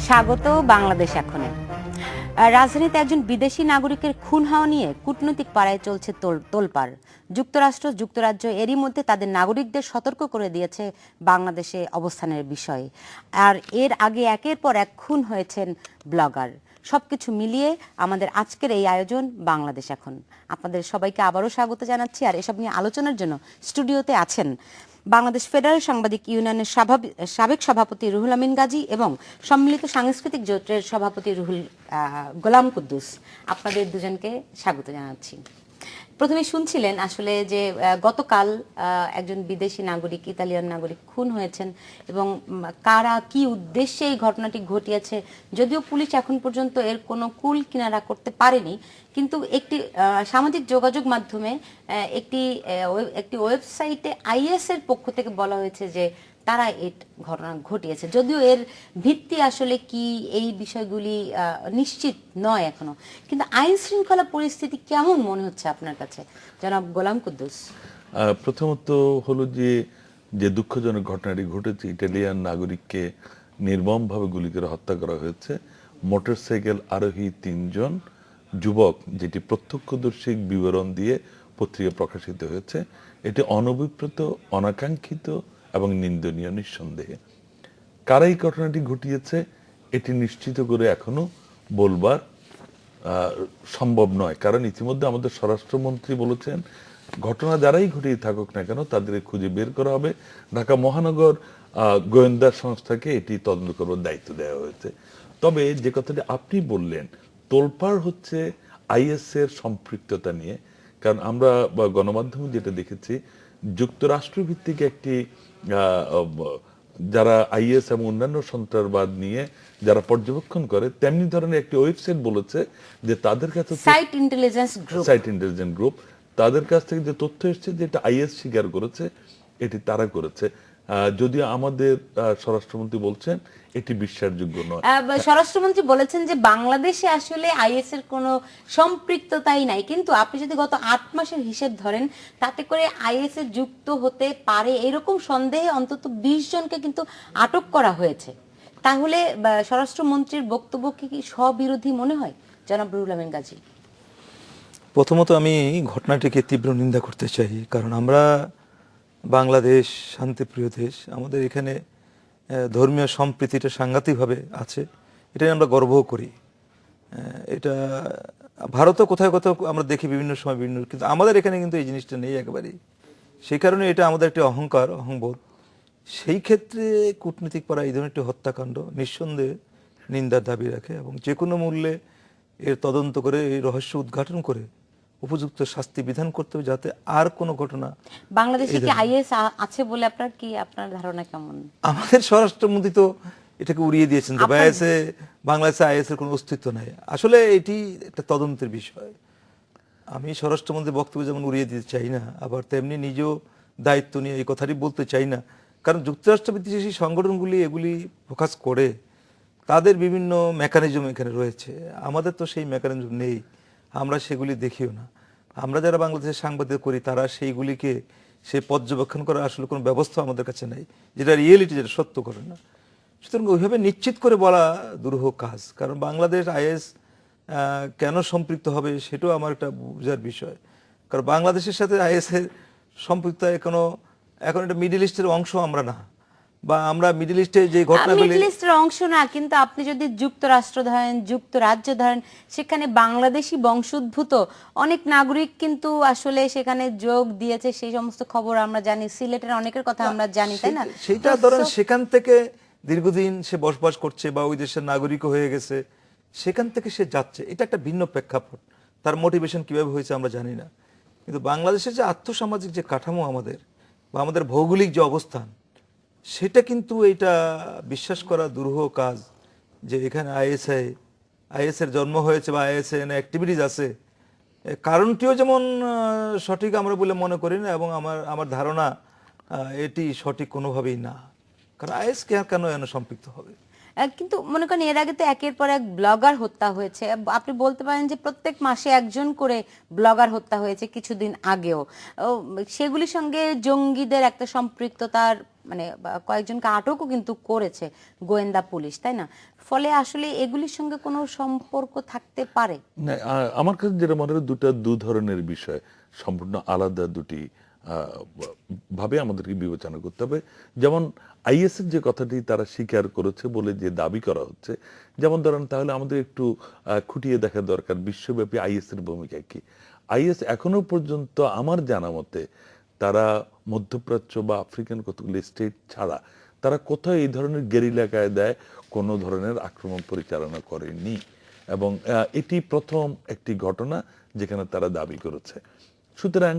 স্বাগত বাংলাদেশ এখনে। রাজধানীতে একজন বিদেশি নাগরিকের খুন হওয়া নিয়ে কূটনৈতিক পাড়ায় চলছে তোলপাড়। যুক্তরাষ্ট্র যুক্তরাজ্য এরই মধ্যে তাদের নাগরিকদের সতর্ক করে দিয়েছে বাংলাদেশে অবস্থানের বিষয়ে। আর এর আগে একের পর এক খুন হয়েছেন ব্লগার। সবকিছু মিলিয়ে আমাদের আজকের এই আয়োজন বাংলাদেশ এখন। আপনাদের সবাইকে আবারও স্বাগত জানাচ্ছি। আর এসব নিয়ে আলোচনার জন্য স্টুডিওতে আছেন বাংলাদেশ ফেডারেল সাংবাদিক ইউনিয়নের সাবেক সভাপতি রুহুল আমিন গাজী এবং সম্মিলিত সাংস্কৃতিক জোটের সভাপতি গোলাম কুদ্দুস। আপনাদের দুজনকে স্বাগত জানাচ্ছি। প্রথমে শুনছিলেন আসলে যে গতকাল একজন বিদেশি নাগরিক, ইতালিয়ান নাগরিক খুন হয়েছেন এবং কারা কি উদ্দেশ্যে এই ঘটনাটি ঘটিয়েছে, যদিও পুলিশ এখন পর্যন্ত এর কোনো কুল কিনারা করতে পারেনি, কিন্তু একটি সামাজিক যোগাযোগ মাধ্যমে একটি ওয়েবসাইটে আইএস এর পক্ষ থেকে বলা হয়েছে যে তারা এই ঘটনা ঘটিয়েছে। যদিও এর ভিত্তি আসলে কি এই বিষয়গুলি নিশ্চিত নয় এখনো, কিন্তু আইন শৃঙ্খলা পরিস্থিতি কেমন মনে হচ্ছে আপনার কাছে, জনাব গোলাম কুদ্দুস? প্রথমত হলো যে দুঃখজনক ঘটনাটি ঘটেছে, ইটালিয়ান নাগরিককে নির্মমভাবে গুলি করে হত্যা করা হয়েছে। মোটরসাইকেল আরোহী 3 জন যুবক, যেটি প্রত্যক্ষদর্শী বিবরণ দিয়ে পত্রিকা প্রকাশিত হয়েছে। এটি অনভিপ্রেত, অনাকাঙ্ক্ষিত এবং নিন্দনীয় নিঃসন্দেহে। কারা এই ঘটনাটি ঘটিয়েছে এটি নিশ্চিত করে এখনো বলবার সম্ভব নয়, কারণ ইতিমধ্যে আমাদের স্বরাষ্ট্রমন্ত্রী বলেছেন ঘটনা যারাই ঘটিয়ে থাকুক না কেন তাদের খুঁজে বের করা হবে। ঢাকা মহানগর গোয়েন্দা সংস্থাকে এটি তদন্ত করবার দায়িত্ব দেওয়া হয়েছে। তবে যে কথাটি আপনি বললেন, তোলপাড় হচ্ছে আইএস এর সম্পৃক্ততা নিয়ে, কারণ আমরা গণমাধ্যমে যেটা দেখেছি, যুক্তরাষ্ট্র ভিত্তিক একটি যারা আইএস এবং অন্যান্য সন্ত্রাসবাদ নিয়ে যারা পর্যবেক্ষণ করে তেমনি ধরনের একটি ওয়েবসাইট বলেছে যে তাদের কাছে সাইট ইন্টেলিজেন্স গ্রুপ তাদের কাছ থেকে যে তথ্য এসেছে যে এটা আইএস স্বীকার করেছে এটি তারা করেছে। যদিও আমাদের স্বরাষ্ট্রমন্ত্রী বলছেন এটি বিশ্বাসযোগ্য নয়। স্বরাষ্ট্রমন্ত্রী বলেছেন যে বাংলাদেশে আসলে আইএস এর কোনো সম্পৃক্ততাই নাই, কিন্তু আপনি যদি গত 8 মাসের হিসেব ধরেন তাতে করে আইএস এর যুক্ত হতে পারে এরকম সন্দেহে অন্তত 20 জনকে কিন্তু আটক করা হয়েছে। তাহলে স্বরাষ্ট্রমন্ত্রীর বক্তব্য কি স্ববিরোধী মনে হয়, জনাব রুহুল আমিন গাজী? প্রথমত আমি ঘটনাটিকে তীব্র নিন্দা করতে চাই, কারণ আমরা বাংলাদেশ শান্তিপ্রিয় দেশ, আমাদের এখানে ধর্মীয় সম্প্রীতিটা সাংঘাতিকভাবে আছে, এটাই আমরা গর্বও করি। এটা ভারতও কোথাও কোথাও আমরা দেখি বিভিন্ন সময় বিভিন্ন, কিন্তু আমাদের এখানে কিন্তু এই জিনিসটা নেই একেবারেই। সেই কারণে এটা আমাদের একটি অহংবোধ। সেই ক্ষেত্রে কূটনীতিক পাড়া এই ধরনের একটি হত্যাকাণ্ড নিঃসন্দেহে নিন্দার দাবি রাখে এবং যে কোনো মূল্যে এর তদন্ত করে এই রহস্য উদ্ঘাটন করে উপযুক্ত শাস্তি বিধান করতে হবে, যাতে আর কোনো ঘটনা। বাংলাদেশে কি আইএস আছে বলে আপনার ধারণা কেমন? আমাদের স্বরাষ্ট্রমন্ত্রী তো এটাকে উড়িয়ে দিয়েছেন যে বাংলাদেশে আইএস এর কোনো অস্তিত্ব নাই। আসলে এটি একটা তদন্তের বিষয়। আমি স্বরাষ্ট্রমন্ত্রীর বক্তব্য যেমন উড়িয়ে দিতে চাই না, আবার তেমনি নিজেও দায়িত্ব নিয়ে এই কথাটি বলতে চাই না, কারণ যুক্তরাষ্ট্রভিত্তিক যে সংগঠনগুলি এগুলি ফোকাস করে, তাদের বিভিন্ন মেকানিজম এখানে রয়েছে। আমাদের তো সেই মেকানিজম নেই, আমরা সেগুলি দেখিও না। আমরা যারা বাংলাদেশের সাংবাদিক করি তারা সেইগুলিকে পর্যবেক্ষণ করার আসলে কোনো ব্যবস্থা আমাদের কাছে নেই, যেটা রিয়েলিটি, যেটা সত্য করে না। সুতরাং ওইভাবে নিশ্চিত করে বলা দুরূহ কাজ, কারণ বাংলাদেশ আইএস কেন সম্পৃক্ত হবে সেটাও আমার একটা বোঝার বিষয়। কারণ বাংলাদেশের সাথে আইএস এর সম্পৃক্ত এখন এটা মিডল ইস্টের অংশ আমরা না, বা আমরা মিডল ইস্টে যে ঘটনাগুলি, মিডল ইস্টের অংশ না, কিন্তু আপনি যদি যুক্তরাষ্ট্র ধরেন, যুক্তরাজ্য ধরেন, সেখানে বাংলাদেশি বংশোদ্ভূত অনেক নাগরিক কিন্তু আসলে সেখানে যোগ দিয়েছে, সেই সমস্ত খবর আমরা জানি। সিলেটের অনেকের কথা আমরা জানি, তাই না? সেটা ধরেন সেখান থেকে দীর্ঘদিন সে বসবাস করছে বা ওই দেশের নাগরিক হয়ে গেছে, সেখান থেকে সে যাচ্ছে, এটা একটা ভিন্ন প্রেক্ষাপট। তার মোটিভেশন কিভাবে হয়েছে আমরা জানি না। কিন্তু বাংলাদেশের যে আর্থসামাজিক যে কাঠামো আমাদের, বা আমাদের ভৌগোলিক যে অবস্থান, সেটা কিন্তু এটা বিশ্বাস করা দুরূহ কাজ যে এখানে আইএস এর জন্ম হয়েছে বা আইএস এর অ্যাক্টিভিটিস আছে। কারণটিও যেমন সঠিক আমরা বলে মনে করি না, এবং আমার ধারণা এটি সঠিক কোনোভাবেই না, কারণ আইএস কেন সম্পৃক্ত হবে। কিন্তু মনে করেন এর আগে তো একের পর এক ব্লগার হত্যা হয়েছে, আপনি বলতে পারেন যে প্রত্যেক মাসে একজন করে ব্লগার হত্যা হয়েছে কিছুদিন আগেও। সেগুলির সঙ্গে জঙ্গিদের একটা সম্পৃক্ততার মানে কয়েকজনকে আটকও কিন্তু করেছে গোয়েন্দা পুলিশ, তাই না? ফলে আসলে এগুলির সঙ্গে কোনো সম্পর্ক থাকতে পারে না, আমার কাছে যেটা মনে হয় দু ধরনের বিষয়, সম্পূর্ণ আলাদা দুটি ভাবে আমাদেরকে বিবেচনা করতে হবে। যেমন আইএস এর যে কথাটি তারা স্বীকার করেছে বলে যে দাবি করা হচ্ছে, যেমন ধরেন তাহলে আমাদের একটু খুঁটিয়ে দেখা দরকার বিশ্বব্যাপী আইএস এর ভূমিকা কি। আইএস এখনো পর্যন্ত আমার জানা মতে তারা মধ্যপ্রাচ্য বা আফ্রিকান কতগুলি স্টেট ছাড়া তারা কোথাও এই ধরনের গেরিলা কায়দায় কোনো ধরনের আক্রমণ পরিচালনা করেনি, এবং এটি প্রথম একটি ঘটনা যেখানে তারা দাবি করেছে। সুতরাং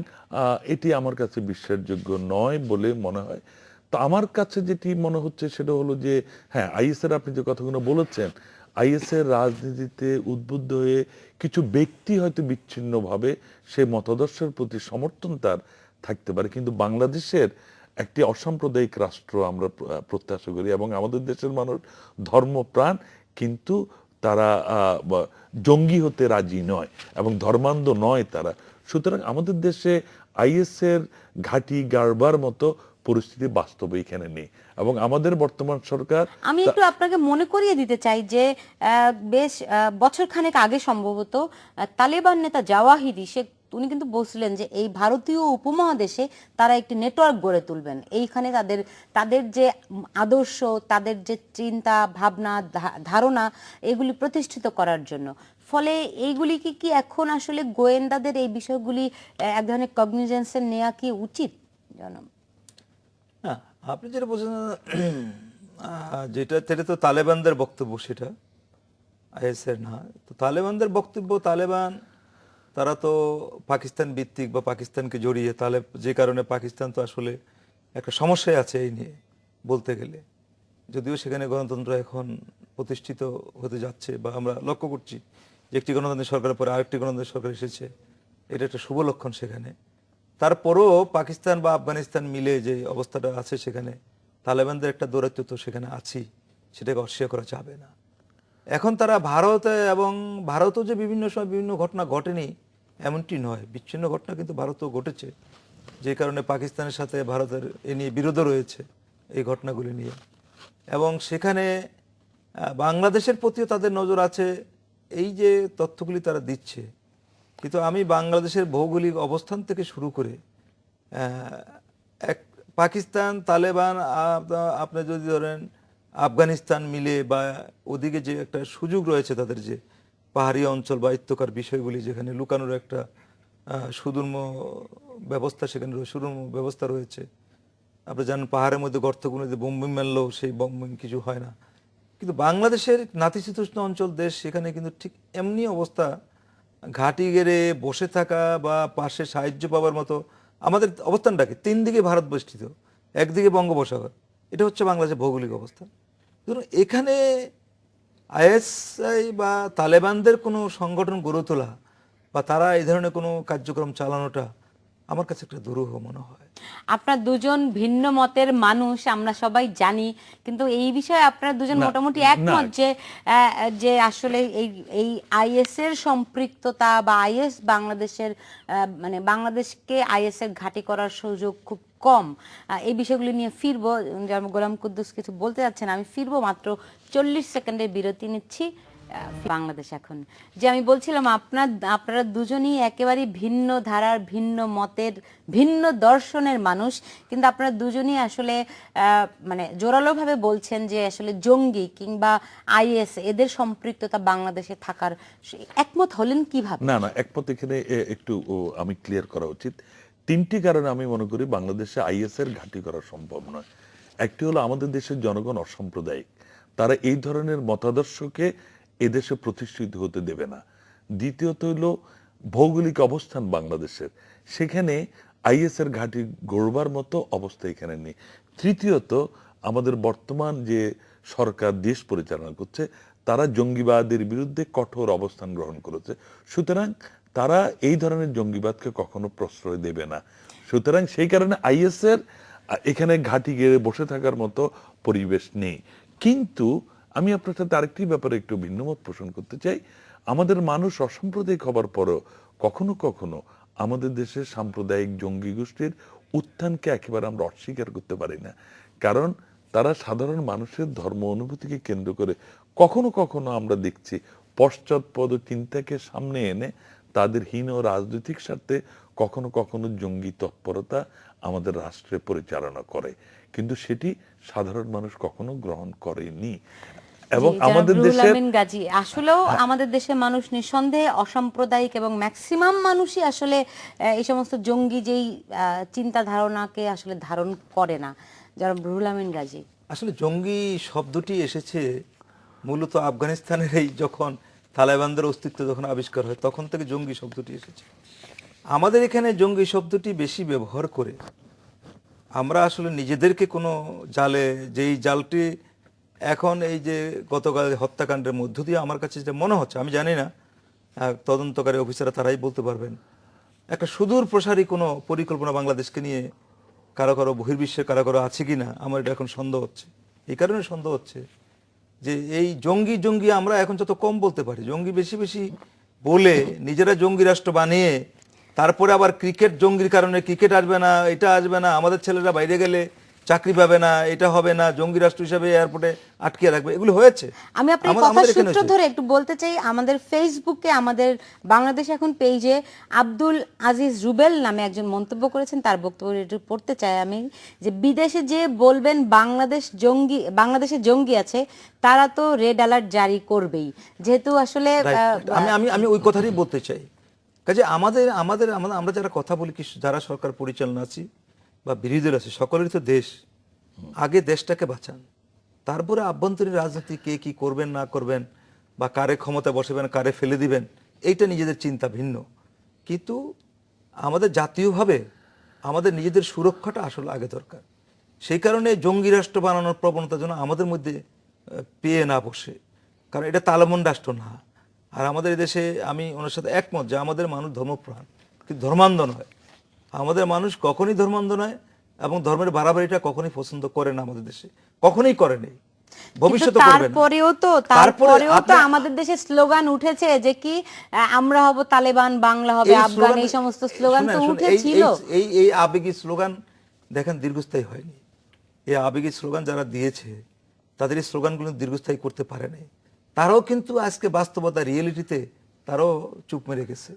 এটি আমার কাছে বিশ্বাসযোগ্য নয় বলে মনে হয়। তো আমার কাছে যেটি মনে হচ্ছে সেটা হলো যে হ্যাঁ, আইএস এর আপনি যে কথাগুলো বলেছেন, আইএস এর রাজনীতিতে উদ্বুদ্ধ হয়ে কিছু ব্যক্তি হয়তো বিচ্ছিন্নভাবে সেই মতাদর্শের প্রতি সমর্থন তার থাকতে পারে, কিন্তু বাংলাদেশের একটি অসাম্প্রদায়িক রাষ্ট্র আমরা প্রত্যাশা করি, এবং আমাদের দেশের মানুষ ধর্মপ্রাণ, কিন্তু তারা জঙ্গি হতে রাজি নয় এবং ধর্মান্ধ নয় তারা। সুতরাং আমাদের দেশে আইএস এর ঘাঁটি গাড়বার মতো পরিস্থিতি বাস্তবে এখানে নেই, এবং আমাদের বর্তমান সরকার। আমি একটু আপনাকে মনে করিয়ে দিতে চাই যে বেশ বছরখানেক আগে সম্ভবত তালেবান নেতা জাওয়াহিরি উনি কিন্তু বলছিলেন যে এই ভারতীয় উপমহাদেশে তারা একটি নেটওয়ার্ক গড়ে তুলবেন, এইখানে তাদের যে আদর্শ, তাদের যে চিন্তা ভাবনা ধারণা এগুলি প্রতিষ্ঠিত করার জন্য। ফলে এইগুলি কি এখন আসলে গোয়েন্দাদের এই বিষয়গুলি এক ধরনের কগনিজেন্সে নেওয়া কি উচিত? জনাব, না, আপনি যেটা বলছেন সেটা তো তালেবানদের বক্তব্য, সেটা আইএস এর না। তো তালেবানদের বক্তব্য, তালেবান তারা তো পাকিস্তান ভিত্তিক বা পাকিস্তানকে জড়িয়ে যে কারণে পাকিস্তান তো আসলে একটা সমস্যায় আছে এই নিয়ে বলতে গেলে, যদিও সেখানে গণতন্ত্র এখন প্রতিষ্ঠিত হতে যাচ্ছে বা আমরা লক্ষ্য করছি যে একটি গণতান্ত্রিক সরকারের পরে আরেকটি গণতান্ত্রিক সরকার এসেছে, এটা একটা শুভ লক্ষণ সেখানে। তারপরও পাকিস্তান বা আফগানিস্তান মিলে যে অবস্থাটা আছে সেখানে তালেবানদের একটা দৌরাত্ম্য তো সেখানে আছেই, সেটাকে অস্বীকার করা যাবে না। এখন তারা ভারতে, এবং ভারতও যে বিভিন্ন সময় বিভিন্ন ঘটনা ঘটেনি এমনটি নয়, বিচ্ছিন্ন ঘটনা কিন্তু ভারতেও ঘটেছে, যে কারণে পাকিস্তানের সাথে ভারতের এ নিয়ে বিরোধও রয়েছে এই ঘটনাগুলি নিয়ে। এবং সেখানে বাংলাদেশের প্রতিও তাদের নজর আছে, এই যে তথ্যগুলি তারা দিচ্ছে। কিন্তু আমি বাংলাদেশের ভৌগোলিক অবস্থান থেকে শুরু করে পাকিস্তান, তালেবান, আপনি যদি ধরেন আফগানিস্তান মিলে বা ওদিকে যে একটা সুযোগ রয়েছে তাদের, যে পাহাড়ি অঞ্চল বা ইত্যকার বিষয়গুলি যেখানে লুকানোর একটা সুদূর্ম ব্যবস্থা, সেখানে সুদূর্ম ব্যবস্থা রয়েছে। আপনি জানেন পাহাড়ের মধ্যে গর্তগুলোতে বোম্বিং মারলেও সেই বোম্বিং কিছু হয় না। কিন্তু বাংলাদেশের নাতিশীতোষ্ণ অঞ্চল দেশ, সেখানে কিন্তু ঠিক এমনি অবস্থা, ঘাঁটি গেড়ে বসে থাকা বা পাশে সাহায্য পাওয়ার মতো আমাদের অবস্থানটাকে, 3 দিকে ভারত বেষ্টিত, একদিকে বঙ্গোপসাগর, এটা হচ্ছে বাংলাদেশের ভৌগোলিক অবস্থান। এখানে আইএসআই বা তালেবানদের কোনো সংগঠন গড়ে তোলা বা তারা এই ধরনের কোনো কার্যক্রম চালানোটা আমার কাছে একটা দুরূহ মনে হয়। আপনার দুজন ভিন্ন মতের মানুষ আমরা সবাই জানি, কিন্তু এই বিষয়ে আপনারা দুজন মোটামুটি একমত যে আসলে এই আইএস এর সম্পৃক্ততা বা আইএস বাংলাদেশের মানে বাংলাদেশকে আইএস এর ঘাঁটি করার সুযোগ খুব কম। এই বিষয়গুলি নিয়ে ফিরবো, যেমন গোলাম কুদ্দুস কিছু বলতে যাচ্ছেন, আমি ফিরবো, মাত্র 40 সেকেন্ডের বিরতি নিচ্ছি। বাংলাদেশ এখন যে আমি বলছিলাম, আপনারা দুজনই একেবারে ভিন্ন ধারার, ভিন্ন মতের, ভিন্ন দর্শনের মানুষ, কিন্তু আপনারা দুজনই আসলে মানে জোরালোভাবে বলছেন যে আসলে জঙ্গি কিংবা আইএস এদের সম্পৃক্ততা বাংলাদেশে থাকার। একমত হলেন কিভাবে? না, একমত এখানে একটু আমি ক্লিয়ার করা উচিত। 3টি কারণে আমি মনে করি বাংলাদেশে আইএস এর ঘাঁটি করা সম্ভব নয়। একটি হলো আমাদের দেশের জনগণ অসাম্প্রদায়িক, তারা এই ধরনের মতাদর্শকে এদেশে প্রতিষ্ঠিত হতে দেবে না। দ্বিতীয়ত হলো ভৌগোলিক অবস্থান বাংলাদেশের, সেখানে আইএস এর ঘাঁটি গড়বার মতো অবস্থা এখানে নেই। তৃতীয়ত আমাদের বর্তমান যে সরকার দেশ পরিচালনা করছে, তারা জঙ্গিবাদের বিরুদ্ধে কঠোর অবস্থান গ্রহণ করেছে। সুতরাং তারা এই ধরনের জঙ্গিবাদকে কখনো প্রশ্রয় দেবে না। সুতরাং সেই কারণে আইএস এর এখানে ঘাঁটি গেড়ে বসে থাকার মতো পরিবেশ নেই। কিন্তু আমি আপনার সাথে আরেকটি ব্যাপারে একটু ভিন্নমত পোষণ করতে চাই। আমাদের মানুষ অসাম্প্রদায়িক হবার পরও কখনো কখনো আমাদের দেশের সাম্প্রদায়িক জঙ্গি গোষ্ঠীর উত্থানকে একেবারে আমরা অস্বীকার করতে পারি না। কারণ তারা সাধারণ মানুষের ধর্ম অনুভূতিকে কেন্দ্র করে কখনো কখনো আমরা দেখছি পশ্চাৎপদ চিন্তাকে সামনে এনে তাদের হীন রাজনৈতিক স্বার্থে কখনো কখনো জঙ্গি তৎপরতা আমাদের রাষ্ট্রে পরিচালনা করে, কিন্তু সেটি সাধারণ মানুষ কখনো গ্রহণ করেনি। এবং জি, আমাদের জনাব রুহুল দেশের আমিন গাজী, আসলেও আমাদের দেশের মানুষ নিঃসন্দেহে অসাম্প্রদায়িক এবং ম্যাক্সিমাম মানুষই আসলে এই সমস্ত জঙ্গি যেই চিন্তা ধারণাকে আসলে ধারণ করে না। জনাব রুহুল আমিন গাজী, আসলে জঙ্গি শব্দটি এসেছে মূলত আফগানিস্তানের এই যখন তালেবানদের অস্তিত্ব যখন আবিষ্কার হয় তখন থেকে জঙ্গি শব্দটি এসেছে। আমাদের এখানে জঙ্গি শব্দটি বেশি ব্যবহার করে আমরা আসলে নিজেদেরকে কোনো জালে, যেই জালটি এখন এই যে গতকাল হত্যাকাণ্ডের মধ্য দিয়ে আমার কাছে যেটা মনে হচ্ছে, আমি জানি না, তদন্তকারী অফিসাররা তারাই বলতে পারবেন, একটা সুদূর প্রসারী কোনো পরিকল্পনা বাংলাদেশকে নিয়ে কারো কারো বহির্বিশ্বের কারো কারো আছে কি না আমার এটা এখন সন্দেহ হচ্ছে। এই কারণে সন্দেহ হচ্ছে যে এই জঙ্গি জঙ্গি আমরা এখন যত কম বলতে পারি, জঙ্গি বেশি বেশি বলে নিজেরা জঙ্গি রাষ্ট্র বানিয়ে তারপরে আবার ক্রিকেট জঙ্গির কারণে ক্রিকেট আসবে না, এটা আসবে না, আমাদের ছেলেরা বাইরে গেলে চাকরি পাবে না, এটা হবে না, জঙ্গি রাষ্ট্র হিসাবে এয়ারপোর্টে আটকে রাখবে, এগুলো হয়েছে। আমি আপনার কথা সূত্র ধরে একটু বলতে চাই, আমাদের ফেসবুকে, আমাদের বাংলাদেশ এখন পেজে আব্দুল আজিজ রুবেল নামে একজন মন্তব্য করেছেন, তার বক্তব্য একটু পড়তে চাই আমি, যে বিদেশে যে বলবেন বাংলাদেশে জঙ্গি আছে তারা তো রেড অ্যালার্ট জারি করবেই, যেহেতু আসলে আমি ওই কথাটাই বলতে চাই। কাজে আমরা যারা কথা বলি, কি যারা সরকার পরিচালনা আছি বা বিরোধীদের আছে, সকলেরই তো দেশ, আগে দেশটাকে বাঁচান, তারপরে আভ্যন্তরীণ রাজনীতি কে কি করবেন না করবেন বা কারে ক্ষমতা বসাবেন কারে ফেলে দিবেন এইটা নিজেদের চিন্তা ভিন্ন। কিন্তু আমাদের জাতীয়ভাবে আমাদের নিজেদের সুরক্ষাটা আসলে আগে দরকার। সেই কারণে জঙ্গি রাষ্ট্র বানানোর প্রবণতা যেন আমাদের মধ্যে পেয়ে না বসে, কারণ এটা তালেবান রাষ্ট্র না। আর আমাদের দেশে আমি ওনার সাথে একমত যে আমাদের মানুষ ধর্মপ্রাণ, কিন্তু ধর্মান্ধ নয়। আমাদের মানুষ কখনই ধর্মান্ধ নয় এবং ধর্মের বাড়াবাড়িটা কখনই পছন্দ করে না, আমাদের দেশে কখনোই করেনি, ভবিষ্যতে করবে না। তারপরেও তো আমাদের দেশে স্লোগান উঠেছে যে কি আমরা হব তালেবান, বাংলা হবে আফগান, এই সমস্ত স্লোগান তো উঠেছিল। এই আবেগী স্লোগান দেখেন দীর্ঘস্থায়ী হয়নি। এই আবেগী স্লোগান যারা দিয়েছে তাদের এই স্লোগানগুলো দীর্ঘস্থায়ী করতে পারে নাই। তারাও কিন্তু আজকে বাস্তবতা, রিয়েলিটিতে তারাও চুপ মেরে গেছে।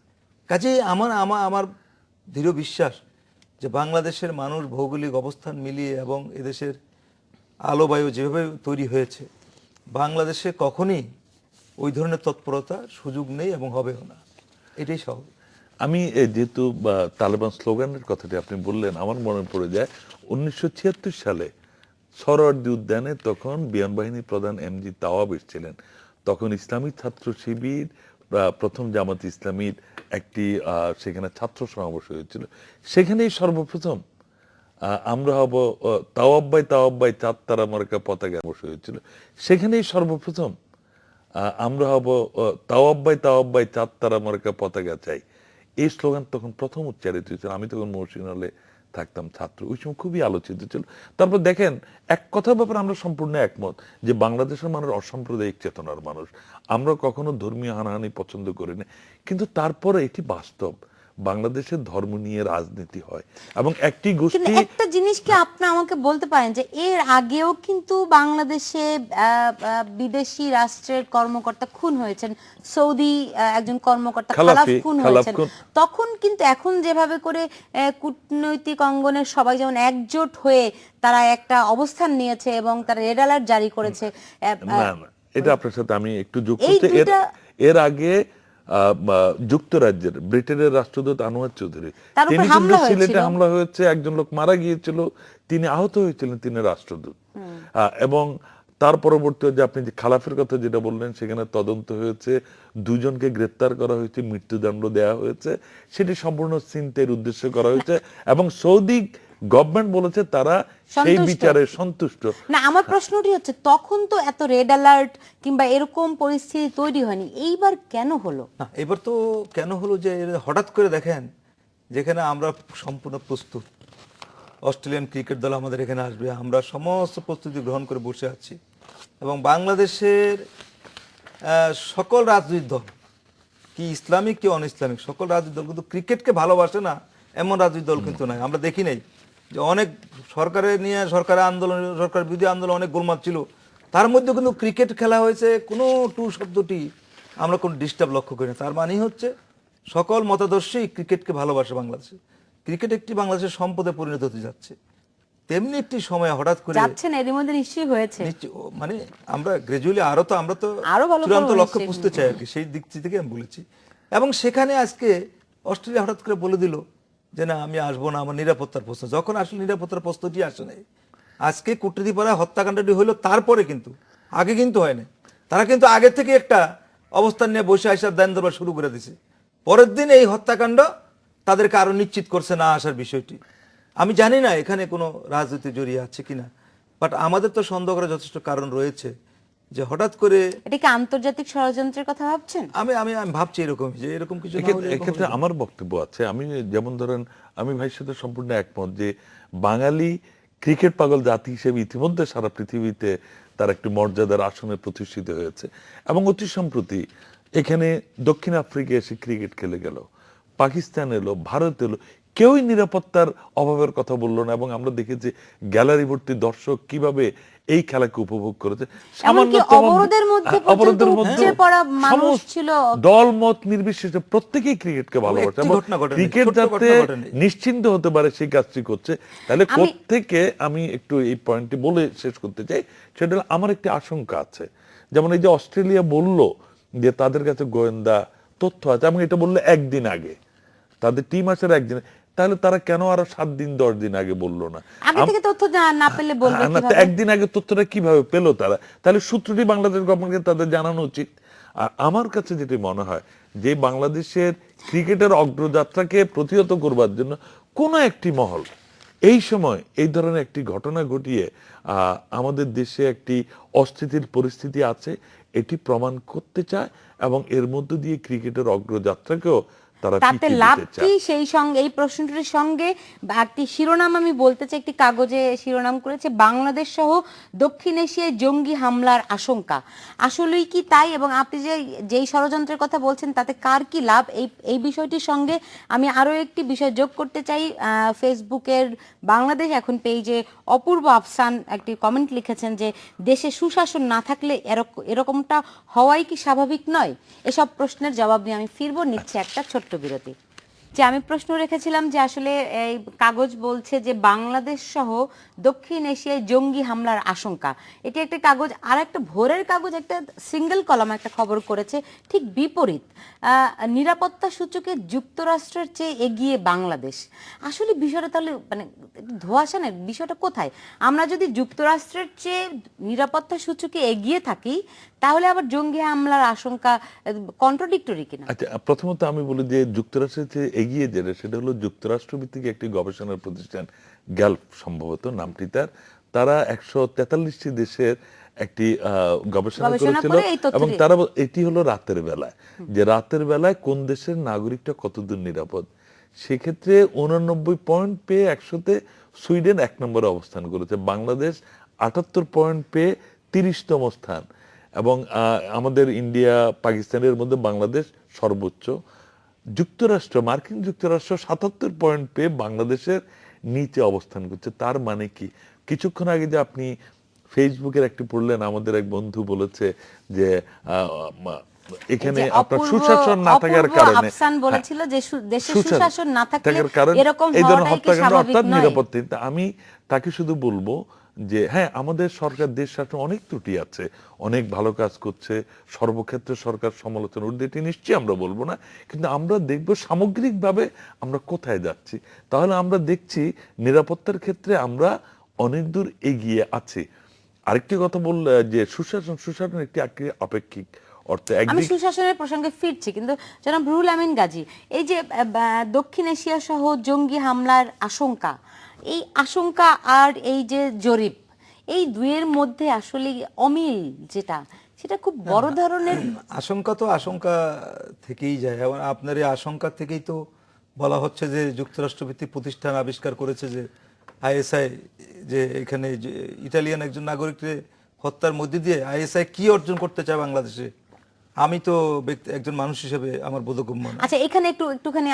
কাজেই আমার দৃঢ় বিশ্বাস যে বাংলাদেশের মানুষ ভৌগোলিক অবস্থান মিলিয়ে এবং এদেশের আলো বায়ু যেভাবে তৈরি হয়েছে, বাংলাদেশে কখনই ওই ধরনের তৎপরতা সুযোগ নেই এবং হবেও না, এটাই স্বাভাবিক। আমি যেহেতু তালেবান স্লোগানের কথাটি আপনি বললেন, আমার মনে পড়ে যায় 1976 সালে সরওয়ার্দী উদ্যানে তখন বিমান বাহিনী প্রধান এমজি তাওয়াব এসেছিলেন। তখন ইসলামী ছাত্র শিবির, প্রথম জামাত ইসলামীর একটি সেখানে ছাত্র সমাবেশ হয়েছিল। সেখানেই সর্বপ্রথম আমরা হব তাওয়াব ভাই চাঁদ তারা মার্কা পতাকা বসে হয়েছিল। সেখানেই সর্বপ্রথম আমরা হব তাওয়াব ভাই চাঁদ তারা মার্কা পতাকা চাই, এই স্লোগান তখন প্রথম উচ্চারিত হয়েছিল। আমি তখন মহসিন হলে থাকতাম, ছাত্র, ওই সময় খুবই আলোচিত ছিল। তারপর দেখেন, এক কথার ব্যাপারে আমরা সম্পূর্ণ একমত যে বাংলাদেশের মানুষ অসাম্প্রদায়িক চেতনার মানুষ, আমরা কখনো ধর্মীয় হানাহানি পছন্দ করি না, কিন্তু তারপরে এটি বাস্তব, বাংলাদেশের ধর্ম নিয়ে রাজনীতি হয় এবং একটি গোষ্ঠী। একটা জিনিস কি আপনি আমাকে বলতে পারেন যে এর আগেও কিন্তু বাংলাদেশে বিদেশি রাষ্ট্রের কর্মকর্তা খুন হয়েছেন, সৌদি একজন কর্মকর্তা খালাফ খুন হয়েছেন, তখন কিন্তু এখন যেভাবে করে কূটনৈতিক অঙ্গনের সবাই যেমন একজোট হয়ে তারা একটা অবস্থান নিয়েছে এবং তারা রেড অ্যালার্ট জারি করেছে। এটা আপনার সাথে আমি একটু যোগ করতে, এর আগে যুক্তরাজ্যের ব্রিটেনের রাষ্ট্রদূত আনোয়ার চৌধুরী, তিনি কিন্তু সিলেটে হামলা হয়েছে, একজন লোক মারা গিয়েছিল, তিনি আহত হয়েছিলেন, তিনি রাষ্ট্রদূত। এবং তার পরবর্তী যে আপনি যে খালাফের কথা যেটা বললেন, সেখানে তদন্ত হয়েছে, দুজনকে গ্রেপ্তার করা হয়েছে, মৃত্যুদণ্ড দেওয়া হয়েছে, সেটি সম্পূর্ণ চিন্তার উদ্দেশ্যে করা হয়েছে এবং সৌদি গভর্নমেন্ট বলেছে তারা সেই বিচারে সন্তুষ্ট না। আমার প্রশ্নটি হচ্ছে, তখন তো এত রেড অ্যালার্ট কিংবা এরকম পরিস্থিতি তৈরি হয়নি, এইবার কেন হলো? না, এবার তো কেন হলো যে হঠাৎ করে দেখেন, যেখানে আমরা সম্পূর্ণ প্রস্তুত, অস্ট্রেলিয়ান ক্রিকেট দল আমাদের এখানে আসবে, আমরা সমস্ত প্রস্তুতি গ্রহণ করে বসে আছি, এবং বাংলাদেশের সকল রাজনৈতিক দল, কি ইসলামিক কি অন ইসলামিক, সকল রাজনৈতিক দল কিন্তু ক্রিকেটকে ভালোবাসে না এমন রাজনৈতিক দল কিন্তু নাই। আমরা দেখি নাই যে অনেক সরকারের নিয়ে সরকারের আন্দোলন, সরকার বিরোধী আন্দোলন অনেক গোলমাল ছিল, তার মধ্যে কিন্তু ক্রিকেট খেলা হয়েছে, কোনো টু শব্দটি আমরা কোনো ডিস্টার্ব লক্ষ্য করি না। তার মানে হচ্ছে সকল মতাদর্শী ক্রিকেটকে ভালোবাসে বাংলাদেশে। ক্রিকেট একটি বাংলাদেশের সম্পদে পরিণত হতে যাচ্ছে। তেমনি একটি সময় হঠাৎ করে যাচ্ছেন, এরই মধ্যে নিশ্চয়ই হয়েছে। মানে আমরা গ্রাজুয়ালি আমরা তো আরো ভালো চূড়ান্ত করবো লক্ষ্য নিশ্চয়ই। বুঝতে চাই আর কি, সেই দিক থেকে আমি বলেছি। এবং সেখানে আজকে অস্ট্রেলিয়া হঠাৎ করে বলে দিল যে না আমি আসবো না, আমার নিরাপত্তার প্রশ্ন, যখন আসলে নিরাপত্তার প্রশ্নটি আসে নাই। আজকে কূটনীতিপাড়ায় হত্যাকাণ্ডটি হইলো তারপরে, কিন্তু আগে কিন্তু হয় না। তারা কিন্তু আগে থেকে একটা অবস্থান নিয়ে বসে আসার দান দরবার শুরু করে দিছে। পরের দিন এই হত্যাকাণ্ড তাদেরকে আরো নিশ্চিত করছে না আসার বিষয়টি। আমি জানি না এখানে কোনো রাজনীতি জড়িয়ে আছে কিনা, বাট আমাদের তো সন্দেহ করার যথেষ্ট কারণ রয়েছে যে হঠাৎ করে এটা কি আন্তর্জাতিক ষড়যন্ত্রের কথা ভাবছেন? আমি আমি আমি ভাবছি এরকমই, যে এরকম কিছু না হলে এক্ষেত্রে আমার বক্তব্য আছে। আমি যেমন ধরেন, আমি ভাইয়ের সাথে সম্পূর্ণ একমত যে বাঙালি ক্রিকেট পাগল জাতি হিসেবে ইতিমধ্যে সারা পৃথিবীতে তার একটি মর্যাদার আসনে প্রতিষ্ঠিত হয়েছে। এবং অতি সম্প্রতি এখানে দক্ষিণ আফ্রিকা এসে ক্রিকেট খেলে গেল, পাকিস্তান এলো, ভারত এলো, কেউই নিরাপত্তার অভাবের কথা বললো না। এবং আমরা দেখেছি গ্যালারি ভর্তি দর্শক কিভাবে এই খেলাকে উপভোগ করেছে। এমনকি অবরোধের মধ্যে পর্যন্ত উপচে পড়া মানুষ ছিল। দল মত নির্বিশেষে প্রত্যেকেই ক্রিকেটকে ভালোবাসে এবং ক্রিকেট যাতে নিশ্চিন্ত হতে পারে সেই কাজটি করছে। তাহলে কোত্থেকে আমি একটু এই পয়েন্টটি বলে শেষ করতে চাই, সেটা হলো আমার একটি আশঙ্কা আছে। যেমন এই যে অস্ট্রেলিয়া বলল যে তাদের কাছে গোয়েন্দা তথ্য আছে, এবং এটা বললো একদিন আগে, তাদের টিম আসার একদিন, তাহলে তারা কেন আরো 7 দিন 10 দিন আগে বললো না? আগে থেকে তথ্য না পেলে বলবে কিভাবে? একদিন আগে তথ্যটা কিভাবে পেলো তারা? তাহলে সূত্রটি বাংলাদেশ গভর্নমেন্টকে তাদের জানানো উচিত। আর আমার কাছে যেটি মনে হয় যে বাংলাদেশের ক্রিকেটের অগ্রযাত্রাকে প্রতিহত করবার জন্য কোনো একটি মহল এই সময় এই ধরনের একটি ঘটনা ঘটিয়ে আমাদের দেশে একটি অস্থিতির পরিস্থিতি আছে এটি প্রমাণ করতে চায়, এবং এর মধ্য দিয়ে ক্রিকেটের অগ্রযাত্রাকেও তাতে লাভ কি? সেই সঙ্গে এই প্রশ্নটির সঙ্গে একটি শিরোনাম আমি বলতে চাই, একটি কাগজে শিরোনাম করেছে বাংলাদেশ সহ দক্ষিণ এশিয়ায় জঙ্গি হামলার আশঙ্কা। আসলেই কি তাই? এবং আপনি যেই ষড়যন্ত্রের কথা বলছেন তাতে কার কি লাভ, এই বিষয়টির সঙ্গে আমি আরো একটি বিষয় যোগ করতে চাই। ফেসবুকের বাংলাদেশ এখন পেজে অপূর্ব আফসান একটি কমেন্ট লিখেছেন যে দেশে সুশাসন না থাকলে এরকমটা হওয়াই কি স্বাভাবিক নয়? এসব প্রশ্নের জবাব নিয়ে আমি ফিরবো, নিচ্ছে একটা ছোট্ট বিরতি। যে আমি প্রশ্ন রেখেছিলাম যে আসলে এই কাগজ বলছে যে বাংলাদেশ সহ দক্ষিণ এশিয়ায় জঙ্গি হামলার আশঙ্কা। এটি একটা কাগজ, আর একটা ভোরের কাগজ একটা সিঙ্গেল কলাম একটা খবর করেছে ঠিক বিপরীত। নিরাপত্তা সূচকে যুক্তরাষ্ট্রের চেয়ে এগিয়ে বাংলাদেশ। আসলে বিষয়টা তাহলে মানে ধোঁয়াশা নেই, বিষয়টা কোথায়? আমরা যদি যুক্তরাষ্ট্রের চেয়ে নিরাপত্তা সূচকে এগিয়ে থাকি তাহলে আবার জঙ্গি হামলার আশঙ্কা কন্ট্রাডিক্টরি কিনা? আচ্ছা, প্রথমত আমি বলি যে যুক্তরাষ্ট্রের চেয়ে এগিয়ে যেটা, সেটা হলো যুক্তরাষ্ট্র ভিত্তিক একটি গবেষণা প্রতিষ্ঠান গ্যালপ, সম্ভবত নামটি তারা 143টি দেশের একটি গবেষণা করেছিল, এবং তারা এটি হলো রাতের বেলায়, যে রাতের বেলায় কোন দেশের নাগরিকটা কতদূর নিরাপদ। সেক্ষেত্রে 89 পয়েন্ট পেয়ে 100-তে সুইডেন 1 নম্বরে অবস্থান করেছে, বাংলাদেশ 78 পয়েন্ট পেয়ে 30তম স্থান, এবং আমাদের ইন্ডিয়া পাকিস্তানের মধ্যে বাংলাদেশ সর্বোচ্চ। মার্কিন যুক্তরাষ্ট্র 77 পয়েন্ট পেয়ে বাংলাদেশের নিচে অবস্থান করছে। তার মানে কি? কিছুক্ষণ আগে যে আপনি ফেসবুকের একটি পড়লেন, আমাদের এক বন্ধু বলেছে যে এখানে আপনার সুশাসন না থাকার কারণে, আফসান বলেছিল যে দেশে সুশাসন না থাকলে এরকম হওয়াটাই কি স্বাভাবিক নয়? নিরাপত্তা। আমি তাকে শুধু বলবো যে হ্যাঁ, আমাদের সরকার দেশ শাসনে অনেক ত্রুটি আছে, অনেক ভালো কাজ করছে, সর্বক্ষেত্রে সরকার সমালোচনা উঠবে, এটি নিশ্চয়ই আমরা বলবো না, কিন্তু আমরা দেখব সামগ্রিকভাবে আমরা কোথায় যাচ্ছি। তাহলে আমরা দেখছি নিরাপত্তার ক্ষেত্রে আমরা অনেক দূর এগিয়ে আছি। আরেকটি কথা বললে যে সুশাসন একটি আপেক্ষিক অর্থে, আমি সুশাসনের প্রসঙ্গে ফিরছি, কিন্তু জনাব রুহুল আমিন গাজী, এই যে দক্ষিণ এশিয়া সহ জঙ্গি হামলার আশঙ্কা, এই আশঙ্কা আর এই যে জরিপ, এই দুয়ের মধ্যে আসলে অমিল যেটা, সেটা খুব বড় ধরনের। আশঙ্কা তো আশঙ্কা থেকেই যায়, এবং আপনার এই আশঙ্কা থেকেই তো বলা হচ্ছে যে যুক্তরাষ্ট্রভিত্তিক প্রতিষ্ঠান আবিষ্কার করেছে যে আইএসআই, যে এখানে যে ইটালিয়ান একজন নাগরিককে হত্যার মধ্যে দিয়ে আইএসআই কি অর্জন করতে চায় বাংলাদেশে, আমি তো একজন মানুষ হিসেবে আমার বোধগম্য না। আচ্ছা, এখানে একটুখানি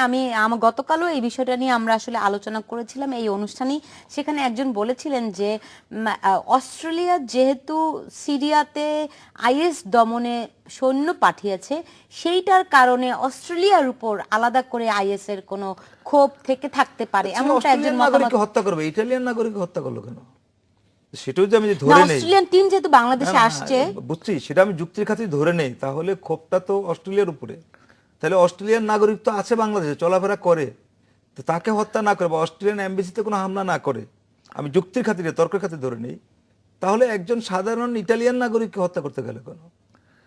আমার গতকালও এই বিষয়টা নিয়ে আমরা আসলে আলোচনা করেছিলাম এই অনুষ্ঠানেই। সেখানে একজন বলেছিলেন যে অস্ট্রেলিয়া যেহেতু সিরিয়াতে আইএস দমনে সৈন্য পাঠিয়েছে, সেইটার কারণে অস্ট্রেলিয়ার উপর আলাদা করে আইএস এর কোনো ক্ষোভ থেকে থাকতে পারে, এমনটা একজন অস্ট্রেলিয়ান মতামত। নাগরিককে হত্যা করবে, ইটালিয়ান নাগরিককে হত্যা করলো কেন? সেটাও যে আমি যে না, ধরে নেই, অস্ট্রেলিয়ান টিম যেহেতু বাংলাদেশে না, না, আসছে, বুঝছি, সেটা আমি যুক্তির খাতিরে ধরে নেই, তাহলে ক্ষোভটা তো অস্ট্রেলিয়ার উপরে। তাহলে অস্ট্রেলিয়ান নাগরিক তো আছে বাংলাদেশে, চলাফেরা করে, তো তাকে হত্যা না করে বা অস্ট্রেলিয়ান এমবেসিতে কোনো হামলা না করে, আমি যুক্তির খাতিরে তর্কের খাতিরে ধরে নেই, তাহলে একজন সাধারণ ইটালিয়ান নাগরিককে হত্যা করতে গেলে কেন?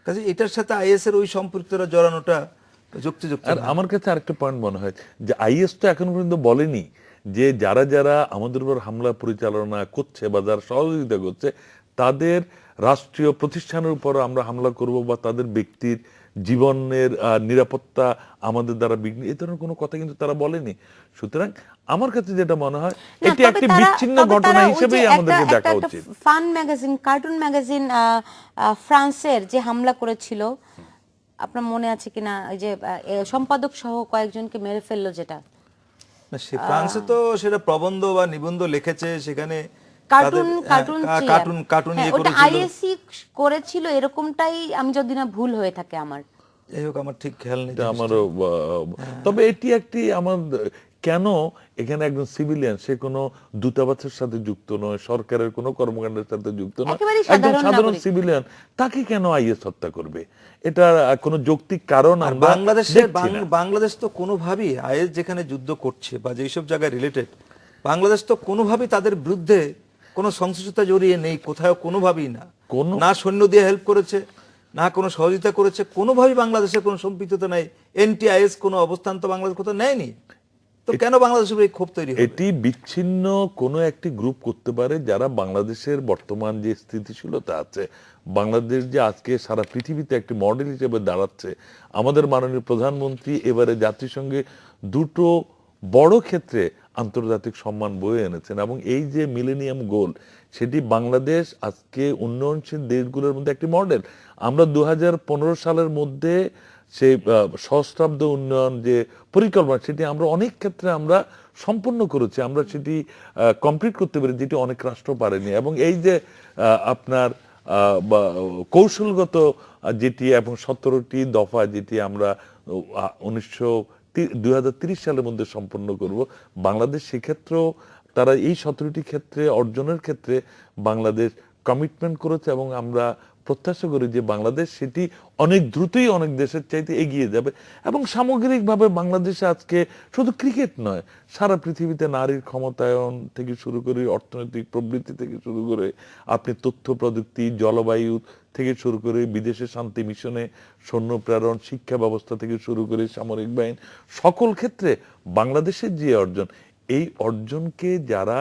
কাজে এটার সাথে আইএস এর ওই সম্পৃক্ততা জড়ানোটা যুক্তিযুক্ত আর না। আমার কাছে আরেকটা পয়েন্ট মনে হয় যে আইএস তো এখন পর্যন্ত বলেনি যে যারা যারা আমাদের উপর হামলা পরিচালনা করছে বা যারা সহযোগিতা করছে তাদের রাষ্ট্রীয় প্রতিষ্ঠানের উপর আমরা হামলা করব বা তাদের ব্যক্তির জীবনের নিরাপত্তা আমাদের দ্বারা বিঘ্ন, এই ধরনের কোনো কথা কিন্তু তারা বলেনি। সুতরাং আমার কাছে যেটা মনে হয় না, এটি তবে একটি তারা- বিচ্ছিন্ন তবে ঘটনা তারা ওই যে হিসেবেই আমাদেরকে দেখা একটা উচিত। ফান ম্যাগাজিন, কার্টুন ম্যাগাজিন ফ্রান্সের যে হামলা করেছিল, আপনার মনে আছে কিনা, ওই যে সম্পাদক সহ কয়েকজনকে মেরে ফেললো, যেটা না, সে ফ্রান্সে তো সেটা প্রবন্ধ বা নিবন্ধ লিখেছে, সেখানে কার্টুন তাদের- কার্টুন হ্যাঁ, কার্টুন কার্টুন ইয়ে ওটা করেছিল। আইএসসি করেছিল এরকমটাই, আমি যদি না ভুল হয়ে থাকে আমার। যাই হোক, আমার ঠিক খেয়াল নেই এটা জিনিসটা। আমারও তবে এটি একটি আমার কেন এখানে একজন সিভিলিয়ান, সে কোনো দূতাবাসের সাথে যুক্ত নয়, সরকারের কোনো কর্মকাণ্ডের সাথে যুক্ত নয়, একেবারেই একজন সাধারণ সাধারণ নাগরিক। সিভিলিয়ান, তাকে কেন আইএস হত্যা করবে? এটা কোনো যৌক্তিক কারণ আর আমরা দেখছি না। বাংলাদেশ তো কোনোভাবেই আইএস যেখানে যুদ্ধ করছে বা যেসব জায়গায় রিলেটেড, বাংলাদেশ তো কোনোভাবেই তাদের বিরুদ্ধে কোনো সংশ্লিষ্টতা জড়িয়ে নেই, কোথাও কোনোভাবেই না। কোনো- না সৈন্য দিয়ে হেল্প করেছে, না কোনো সহযোগিতা করেছে, কোনোভাবেই বাংলাদেশের কোনো সম্পৃক্ততা নাই। এনটি আইএস কোনো অবস্থান তো বাংলাদেশ কোথাও নেয়নি, তো কেন বাংলাদেশের উপর এই ক্ষোভ তৈরি হবে? এটি বিচ্ছিন্ন কোনো একটি গ্রুপ করতে পারে যারা বাংলাদেশের বর্তমান যে স্থিতিশীলতা আছে, বাংলাদেশ যে আজকে সারা পৃথিবীতে একটি মডেল হিসেবে দাঁড়াচ্ছে, আমাদের মাননীয় প্রধানমন্ত্রী এবারে জাতিসংঘে দুটো বড় ক্ষেত্রে আন্তর্জাতিক সম্মান বয়ে এনেছেন, এবং এই যে মিলেনিয়াম গোল, সেটি বাংলাদেশ আজকে উন্নয়নশীল দেশগুলোর মধ্যে একটি মডেল। আমরা 2015 সালের মধ্যে সেই সহস্রাব্দ উন্নয়ন যে পরিকল্পনা, সেটি আমরা অনেক ক্ষেত্রে আমরা সম্পূর্ণ করেছি, আমরা সেটি কমপ্লিট করতে পারি, যেটি অনেক রাষ্ট্র পারেনি। এবং এই যে আপনার কৌশলগত যেটি এবং 17টি দফা যেটি আমরা 2030 সালের মধ্যে সম্পন্ন করব, বাংলাদেশ সেক্ষেত্রেও তারা এই 17টি ক্ষেত্রে অর্জনের ক্ষেত্রে বাংলাদেশ কমিটমেন্ট করেছে, এবং আমরা প্রত্যাশা করি যে বাংলাদেশ সেটি অনেক দ্রুতই অনেক দেশের চাইতে এগিয়ে যাবে। এবং সামগ্রিকভাবে বাংলাদেশে আজকে শুধু ক্রিকেট নয়, সারা পৃথিবীতে নারীর ক্ষমতায়ন থেকে শুরু করে অর্থনৈতিক প্রবৃদ্ধি থেকে শুরু করে আপনি তথ্য প্রযুক্তি, জলবায়ু থেকে শুরু করে বিদেশে শান্তি মিশনে সৈন্য প্রেরণ, শিক্ষা ব্যবস্থা থেকে শুরু করে সামরিক বাহিনী, সকল ক্ষেত্রে বাংলাদেশের যে অর্জন, এই অর্জনকে যারা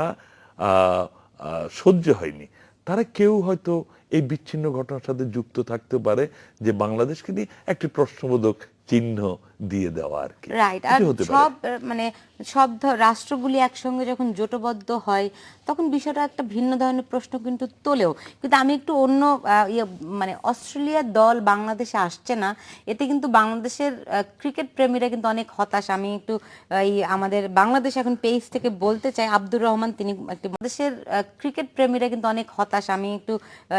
সহ্য হয়নি, তারা কেউ হয়তো এই বিচ্ছিন্ন ঘটনার সাথে যুক্ত থাকতে পারে, যে বাংলাদেশকে নিয়ে একটি প্রশ্নবোধক চিহ্ন দিয়ে দেওয়া আর কি। রাইট। আর সব মানে সব রাষ্ট্রগুলি একসঙ্গে যখন জোটবদ্ধ হয়, তখন বিষয়টা একটা ভিন্ন ধরনের প্রশ্ন কিন্তু তোলেও। কিন্তু আমি একটু অন্য মানে অস্ট্রেলিয়ার দল বাংলাদেশে আসছে না, এতে কিন্তু বাংলাদেশের ক্রিকেট প্রেমীরা কিন্তু অনেক হতাশ। আমি একটু এই আমাদের বাংলাদেশ এখন পেজ থেকে বলতে চাই, আব্দুর রহমান তিনি একটি বাংলাদেশের ক্রিকেট প্রেমীরা কিন্তু অনেক হতাশ। আমি একটু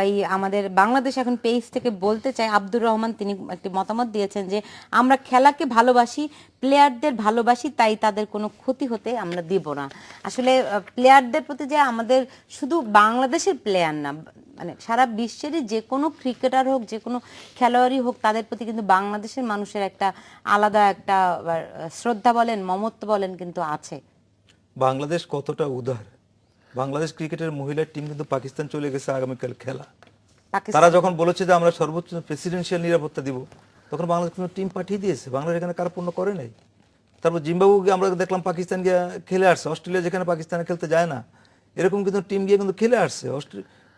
এই আমাদের বাংলাদেশ এখন পেজ থেকে বলতে চাই, আব্দুর রহমান তিনি একটি মতামত দিয়েছেন যে আমরা খেলাকে ভালোবাসি, প্লেয়ারদের ভালোবাসি, তাই তাদের কোনো ক্ষতি হতে আমরা দিব না। আসলে প্লেয়ারদের প্রতি যে আমাদের শুধু বাংলাদেশের প্লেয়ার না, মানে সারা বিশ্বেরই যে কোনো ক্রিকেটার হোক, যে কোনো খেলোয়াড়ই হোক, তাদের প্রতি কিন্তু বাংলাদেশের মানুষের একটা আলাদা একটা শ্রদ্ধা বলেন, মমত্ব বলেন কিন্তু আছে। বাংলাদেশ কতটা উদার! বাংলাদেশ ক্রিকেটের মহিলার টিম কিন্তু পাকিস্তান চলে গেছে আগামীকাল খেলা। তারা যখন বলেছে যে আমরা সর্বোচ্চ প্রেসিডেন্সিয়াল নিরাপত্তা দিব, তখন বাংলাদেশ কোনো টিম পাঠিয়ে দিয়েছে, বাংলাদেশ এখানে কার্পণ্য করে নাই। তারপর জিম্বাবুকে আমরা দেখলাম পাকিস্তান গিয়ে খেলে আসছে, অস্ট্রেলিয়া যেখানে পাকিস্তানে খেলতে যায় না, এরকম কিন্তু টিম গিয়ে কিন্তু খেলে আসছে।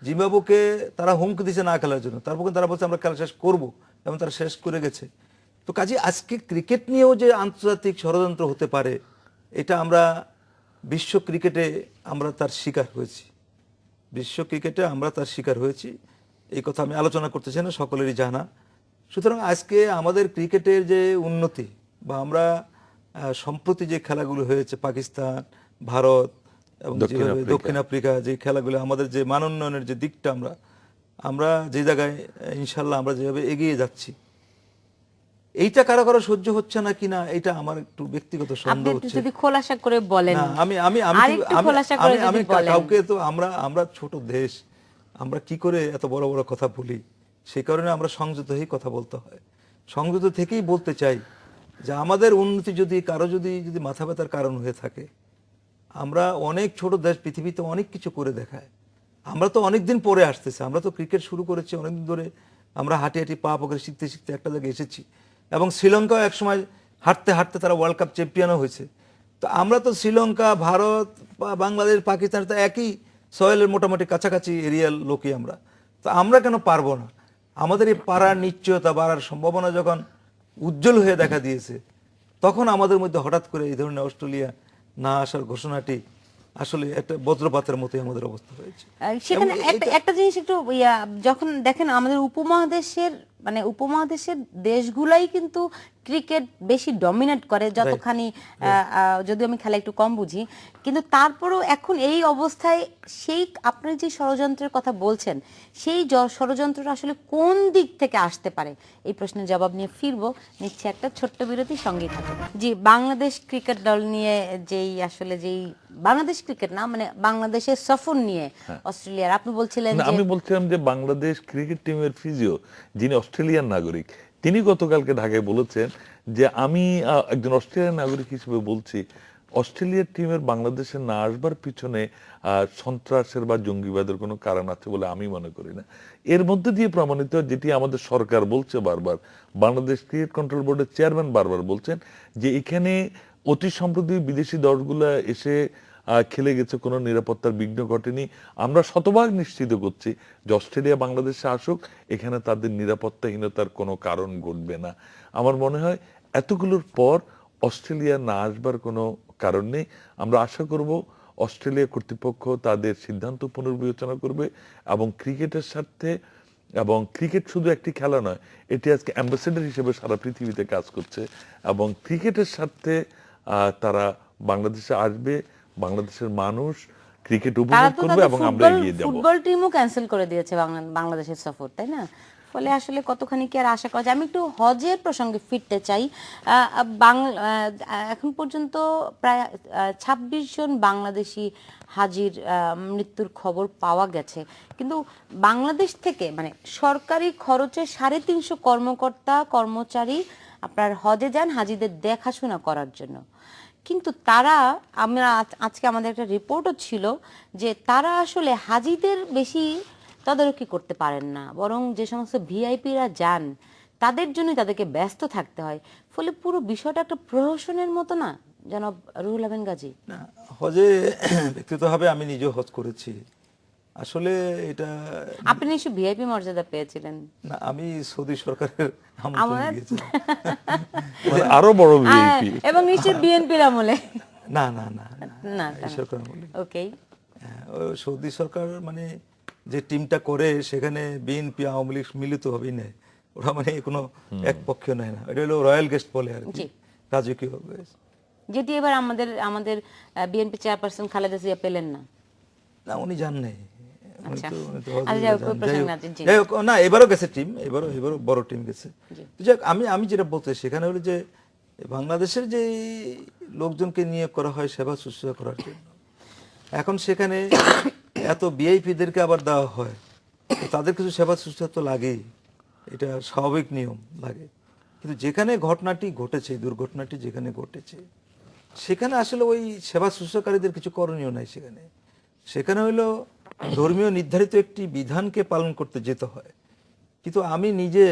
জিম্বাবুকে তারা হুমকি দিচ্ছে না খেলার জন্য, তারপর কিন্তু তারা বলছে আমরা খেলা শেষ করবো, এবং তারা শেষ করে গেছে। তো কাজে আজকে ক্রিকেট নিয়েও যে আন্তর্জাতিক ষড়যন্ত্র হতে পারে, এটা আমরা বিশ্ব ক্রিকেটে আমরা তার শিকার হয়েছি, বিশ্ব ক্রিকেটে আমরা তার শিকার হয়েছি। এই কথা আমি আলোচনা করতে চাই না, সকলেরই জানা। সুতরাং আজকে আমাদের ক্রিকেটের যে উন্নতি বা আমরা সম্প্রতি যে খেলাগুলো হয়েছে পাকিস্তান, ভারত এবং যেভাবে দক্ষিণ আফ্রিকা, যে খেলাগুলো আমাদের যে মান উন্নয়নের যে দিকটা আমরা যে জায়গায় ইনশাল্লাহ আমরা যেভাবে এগিয়ে যাচ্ছি, এইটা কারো কারো সহ্য হচ্ছে না কিনা এটা আমার একটু ব্যক্তিগত আপনি সন্দেহ একটু হচ্ছে। যদি খোলাসা করে বলেন। না, আমি আমি আমি আরেকটু খোলাসা করে আমি যদি বলেন। কাউকে তো আমরা ছোট দেশ, আমরা কি করে এত বড় বড় কথা বলি, সেই কারণে আমরা সংযত হয়েই কথা বলতে হয়। সংযত থেকেই বলতে চাই যে আমাদের উন্নতি যদি কারো যদি মাথা ব্যথার কারণ হয়ে থাকে, আমরা অনেক ছোট দেশ, পৃথিবীতে অনেক কিছু করে দেখায়। আমরা তো অনেকদিন পরে আসতেছি, আমরা তো ক্রিকেট শুরু করেছি অনেকদিন ধরে, আমরা হাঁটি হাঁটি পা পকেটে শিখতে শিখতে একটা জায়গায় এসেছি। এবং শ্রীলঙ্কাও একসময় হাঁটতে হাঁটতে তারা ওয়ার্ল্ড কাপ চ্যাম্পিয়নও হয়েছে। তো আমরা তো শ্রীলঙ্কা, ভারত, বাংলাদেশ, পাকিস্তান তো একই সয়েলের মোটামুটি কাছাকাছি এরিয়ার লোকই আমরা। তো আমরা কেন পারবো না? আমাদের এই পারার নিশ্চয়তা বাড়ার সম্ভাবনা যখন উজ্জ্বল হয়ে দেখা দিয়েছে, তখন আমাদের মধ্যে হঠাৎ করে এই ধরনের অস্ট্রেলিয়া না আসার ঘোষণাটি আসলে একটা বজ্রপাতের মতোই আমাদের অবস্থা হয়েছে। সেখানে একটা জিনিস একটু যখন দেখেন আমাদের উপমহাদেশের দেশগুলাই কিন্তু ক্রিকেট বেশি ডমিনেট করে, যতখানি যদিও আমি খেলা একটু কম বুঝি, কিন্তু তারপরেও এখন এই অবস্থায় সেই আপনি যে ষড়যন্ত্রের কথা বলছেন, সেই ষড়যন্ত্রটা আসলে কোন দিক থেকে আসতে পারে, এই প্রশ্নের জবাব নিয়ে ফিরবো। নিচ্ছে একটা ছোট্ট বিরতি, সঙ্গেই থাকুন। জি, বাংলাদেশ ক্রিকেট দল নিয়ে যেই বাংলাদেশ ক্রিকেট না, মানে বাংলাদেশের সফর নিয়ে অস্ট্রেলিয়ার, আপনি বলছিলেন যে আমি বলছিলাম যে বাংলাদেশ ক্রিকেট টিমের ফিজিও, যিনি অস্ট্রেলিয়ান নাগরিক, তিনি গতকালকে ঢাকায় বলেছেন যে আমি একজন অস্ট্রেলিয়ান নাগরিক হিসেবে বলছি, অস্ট্রেলিয়ার টিমের বাংলাদেশে না আসবার পিছনে সন্ত্রাসের বা জঙ্গিবাদের কোনো কারণ আছে বলে আমি মনে করি না। এর মধ্যে দিয়ে প্রমাণিত, যেটি আমাদের সরকার বলছে বারবার, বাংলাদেশ ক্রিকেট কন্ট্রোল বোর্ডের চেয়ারম্যান বারবার বলছেন যে এখানে অতি সম্প্রতি বিদেশি দলগুলো এসে খেলে গেছে, কোনো নিরাপত্তার বিঘ্ন ঘটেনি। আমরা শতভাগ নিশ্চিত করছি যে অস্ট্রেলিয়া বাংলাদেশে আসুক, এখানে তাদের নিরাপত্তাহীনতার কোনো কারণ ঘটবে না। আমার মনে হয় এতগুলোর পর অস্ট্রেলিয়া না আসবার কোনো কারণ নেই। আমরা আশা করব অস্ট্রেলিয়া কর্তৃপক্ষ তাদের সিদ্ধান্ত পুনর্বিবেচনা করবে এবং ক্রিকেটের স্বার্থে, এবং ক্রিকেট শুধু একটি খেলা নয়, এটি আজকে অ্যাম্বাসেডর হিসেবে সারা পৃথিবীতে কাজ করছে, এবং ক্রিকেটের স্বার্থে তারা বাংলাদেশে আসবে, বাংলাদেশের মানুষ ক্রিকেট উপভোগ করবে এবং আমরা এগিয়ে যাব। ফুটবল টিমও ক্যান্সেল করে দিয়েছে বাংলাদেশের সফর, তাই না? ফলে আসলে কতখানি কি আর আশা করা যায়। আমি একটু হজের প্রসঙ্গে ফিরতে চাই। এখন পর্যন্ত প্রায় ২৬ জন বাংলাদেশি হাজির মৃত্যুর খবর পাওয়া গেছে, কিন্তু বাংলাদেশ থেকে মানে সরকারি খরচে ৩৫০ কর্মকর্তা কর্মচারী আপনার হজে যান হাজিদের দেখাশোনা করার জন্য। কিন্তু তারা, আমরা আজকে আমাদের একটা রিপোর্টও ছিল যে তারা আসলে হাজিদের বেশি তদারকি করতে পারেন না, বরং যে সমস্ত ভিআইপিরা যান তাদের জন্যই তাদেরকে ব্যস্ত থাকতে হয়। ফলে পুরো বিষয়টা একটা প্রহসনের মতো না, জনাব রুহুল আমিন গাজী? না, হজে ব্যক্তিগতভাবে আমি নিজেও হজ করেছি। আসলে এটা, আপনি নিশ্চয়ই ভিআইপি মর্যাদা পেয়েছিলেন? না, আমি সৌদি সরকারের আমন্ত্রণে গিয়েছিলাম। আরো বড় ভিআইপি, এবং নিশ্চয়ই বিএনপির আমলে? না না না না, এই সরকার আমলে। ওকে। সৌদি সরকার মানে যে টিমটা করে সেখানে বিএনপি আওয়ামী লীগ মিলিত হবেই নেয়, ওরা মানে কোনো এক পক্ষ নেয় না, এটা হলো রয়্যাল গেস্ট বলে আর কি, রাজকীয় ভাবে। যেটি এবার আমাদের বিএনপি চেয়ারপারসন খালেদা জিয়া পেলেন না। না, উনি যান নাই। না, এবারও গেছে টিম, এবারও বড় টিম গেছে। যাক, আমি যেটা বলতে, সেখানে হলো যে বাংলাদেশের যে লোকজনকে নিয়োগ করা হয় সেবা শুশ্রূষা করার জন্য, এখন সেখানে এত ভিআইপিদেরকে আবার দেওয়া হয়, তাদের কিছু সেবা শুশ্রূষা তো লাগেই, এটা স্বাভাবিক নিয়ম লাগে। কিন্তু যেখানে ঘটনাটি ঘটেছে, দুর্ঘটনাটি যেখানে ঘটেছে, সেখানে আসলে ওই সেবা শুশ্রূষাকারীদের কিছু করণীয় নাই। সেখানে হইলো ধর্মীয় নির্ধারিত একটি বিধানকে পালন করতে যেতে হয়। কিন্তু আমি নিজে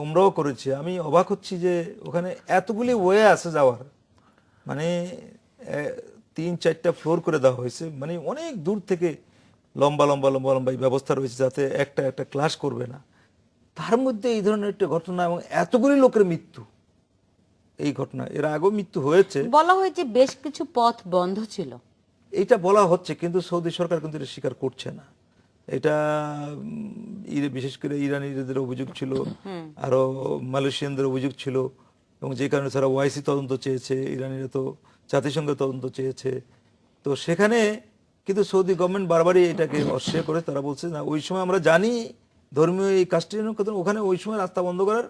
উমরাও করেছি, আমি অবাক হচ্ছি যে ওখানে এতগুলি ওয়ে আছে যাওয়ার, মানে ৩-৪টা ফ্লোর করে দেওয়া হয়েছে, মানে অনেক দূর থেকে লম্বা লম্বা লম্বা লম্বা এই ব্যবস্থা রয়েছে যাতে একটা ক্লাস করবে না। তার মধ্যে এই ধরনের একটা ঘটনা এবং এতগুলি লোকের মৃত্যু, এই ঘটনা এর আগেও মৃত্যু হয়েছে। বলা হয়েছে বেশ কিছু পথ বন্ধ ছিল, এইটা বলা হচ্ছে, কিন্তু সৌদি সরকার কিন্তু এটা স্বীকার করছে না। এটা বিশেষ করে ইরানিদের অভিযোগ ছিল, আরো মালয়েশিয়ানদের অভিযোগ ছিল, এবং যে কারণে তারা ওআইসি তদন্ত চেয়েছে, ইরানিরা তো জাতিসংঘের তদন্ত চেয়েছে। তো সেখানে কিন্তু সৌদি গভর্নমেন্ট বারবারই এটাকে অস্বীকার করে। তারা বলছে না, ওই সময় আমরা জানি ধর্মীয় এই কাজটি, ওখানে ওই সময় রাস্তা বন্ধ করার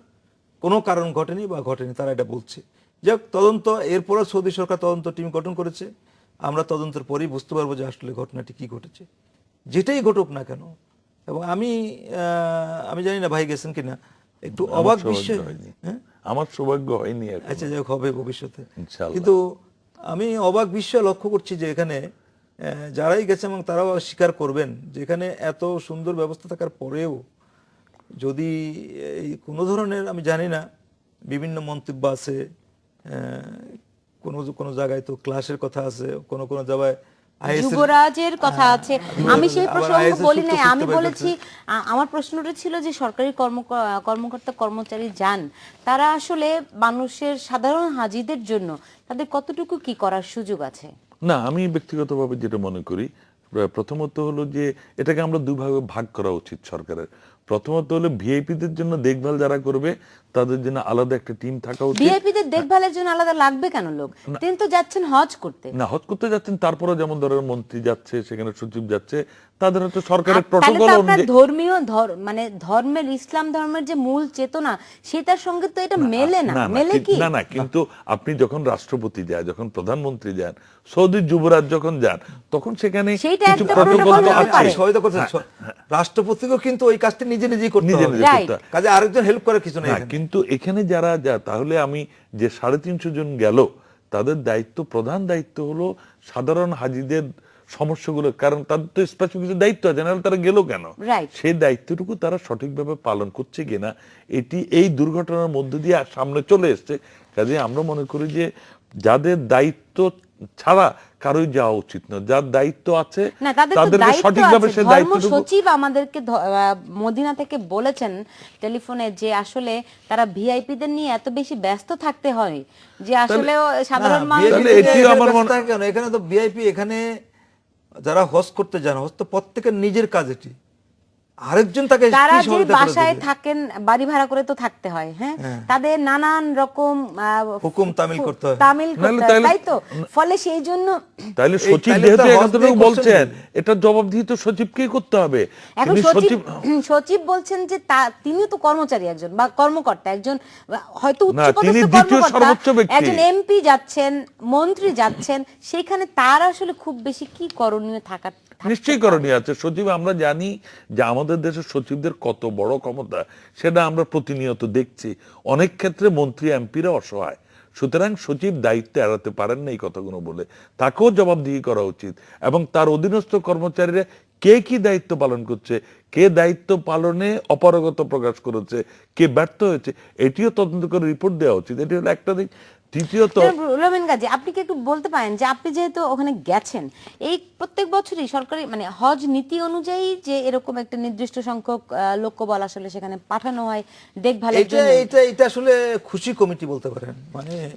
কোনো কারণ ঘটেনি বা ঘটেনি, তারা এটা বলছে। যাক, তদন্ত এরপরও সৌদি সরকার তদন্ত টিম গঠন করেছে। আমরা তদন্তের পরেই বুঝতে পারবো যে আসলে ঘটনাটি কি ঘটেছে, যেটাই ঘটুক না কেন। এবং আমি জানি না ভাই গেছেন কিনা, একটু অবাক বিষয়। হ্যাঁ, আমার সৌভাগ্য হয়নি এখনো। আচ্ছা, যাই হোক, হবে ভবিষ্যতে ইনশাআল্লাহ। কিন্তু আমি অবাক বিষয় লক্ষ্য করছি যে এখানে যারাই গেছে এবং তারাও স্বীকার করবেন যে এখানে এত সুন্দর ব্যবস্থা থাকার পরেও যদি এই কোনো ধরনের, আমি জানি না, বিভিন্ন মন্তব্য আছে, কোনো কোনো জায়গায় তো ক্লাসের কথা আছে, কোনো কোনো জায়গায় যুবরাজের কথা আছে। আমি সেই আবার প্রসঙ্গ IS-এর বলি সূত্র নাই, আমি বের বলেছি আমার প্রশ্নটা ছিল যে সরকারি কর্মকর্তা কর্মচারী যান, তারা আসলে মানুষের সাধারণ হাজিদের জন্য তাদের কতটুকু কি করার সুযোগ আছে? না, আমি ব্যক্তিগতভাবে যেটা মনে করি, প্রথমত হলো যে এটাকে আমরা দুভাবে ভাগ করা উচিত সরকারের। প্রথমত হলো ভিআইপিদের জন্য দেখভাল যারা করবে তাদের জন্য আলাদা একটা টিম থাকা উচিত। ভিআইপিদের দেখভালের জন্য আলাদা লাগবে কেন লোক? তিনি তো যাচ্ছেন হজ করতে। না, হজ করতে যাচ্ছেন, তারপরে যেমন ধরেন মন্ত্রী যাচ্ছে, সেখানে সচিব যাচ্ছে, তাদের হচ্ছে সরকারের তাহলে প্রটোকল তো আপনার অনুযায়ী। ধর্মীয় মানে ধর্মের, ইসলাম ধর্মের যে মূল চেতনা, সেটার সঙ্গে তো এটা মেলে না। মেলে কি? না, কিন্তু আপনি যখন রাষ্ট্রপতি যায়, যখন প্রধানমন্ত্রী যান, সৌদি যুবরাজ যখন যান, তখন সেখানে সেইটা কিছু একটা প্রটোকল protocol তো হতে আছে। পারে। সহায়তা করতে রাষ্ট্রপতিকেও কিন্তু ওই কাজটা নিজেই করতে নিজে হবে। নিজে Right. করতে হয়। কাজে আরেকজন হেল্প করে কিছু নেই না, এখানে। কিন্তু এখানে যারা তাহলে আমি যে 350 জন গেল, তাদের দায়িত্ব, প্রধান দায়িত্ব হলো সাধারণ হাজিদের সমস্যাগুলো, কারণ তাদের তো স্পেসিফিক কিছু দায়িত্ব আছে, নাহলে তারা গেল কেন? Right. সেই দায়িত্বটুকু তারা সঠিকভাবে পালন করছে কিনা, এটি এই দুর্ঘটনার মধ্য দিয়ে সামনে চলে এসছে। কাজে আমরা মনে করি যে যাদের দায়িত্ব ছাড়া কারোই যাওয়া উচিত না, যার দায়িত্ব আছে না, তাদের তো তাদেরকে দায়িত্ব সঠিকভাবে আছে। সেই ধর্ম দায়িত্বটুকু। সচিব আমাদেরকে মদিনা থেকে বলেছেন টেলিফোনে যে আসলে তারা ভিআইপিদের নিয়ে এত বেশি ব্যস্ত থাকতে হয় যে আসলে সাধারণ না, মানুষ। VIP তাহলে থেকে এটিও এখানে আমার ব্যস্ত মনে- থাকে কেন? এখানে তো ভিআইপি, এখানে যারা হজ করতে যান, হজ তো প্রত্যেকের নিজের কাজ, এটি আরেকজন তাকে তারা কি যে সহায়তা করে বাসায় দেবে? থাকেন, বাড়ি ভাড়া করে তো থাকতে হয়। হ্যাঁ, তাদের নানান রকম হুকুম তামিল করতে হয়। তামিল করতে নাহলে হয়, তাইলে- তাই তো। ফলে সেই জন্য তাহলে এই সচিব তাইলে যেহেতু তো হজ এতটুকু নিয়ে বলছেন, question এটা জবাবদিহি তো সচিবকেই করতে হবে। এখন তিনি সচিব বলছেন যে তিনি তো কর্মচারী একজন বা কর্মকর্তা একজন, হয়তো না, উচ্চপদস্থ তিনি দ্বিতীয় কর্মকর্তা, সর্বোচ্চ ব্যক্তি। একজন এমপি যাচ্ছেন, মন্ত্রী যাচ্ছেন, সেখানে তার আসলে খুব বেশি কি করণীয় থাকার নিশ্চয়ই করণীয় আছে। সচিব, আমরা জানি যে আমাদের দেশের সচিবদের কত বড় ক্ষমতা, সেটা আমরা প্রতিনিয়ত দেখছি। অনেক ক্ষেত্রে মন্ত্রী এমপিরা অসহায়, সুতরাং সচিব দায়িত্ব এড়াতে পারেন না এই কথাগুলো বলে, তাকেও জবাবদিহি করা উচিত। এবং তার অধীনস্থ কর্মচারীরা কে কি দায়িত্ব পালন করছে, কে দায়িত্ব পালনে অপারগতা প্রকাশ করেছে, কে ব্যর্থ হয়েছে, এটিও তদন্ত করে রিপোর্ট দেওয়া উচিত। এটি হলো একটা দিক। তৃতীয়ত, রুলামিন গাজী, আপনি কি একটু বলতে পারেন যে আপনি যেহেতু ওখানে গেছেন, এই প্রত্যেক বছরই সরকারি মানে হজ নীতি অনুযায়ী যে এরকম একটা নির্দিষ্ট সংখ্যক লোকবল আসলে সেখানে পাঠানো হয় দেখভালের এটা জন্য, এটা এটা আসলে খুশি কমিটি বলতে পারেন, মানে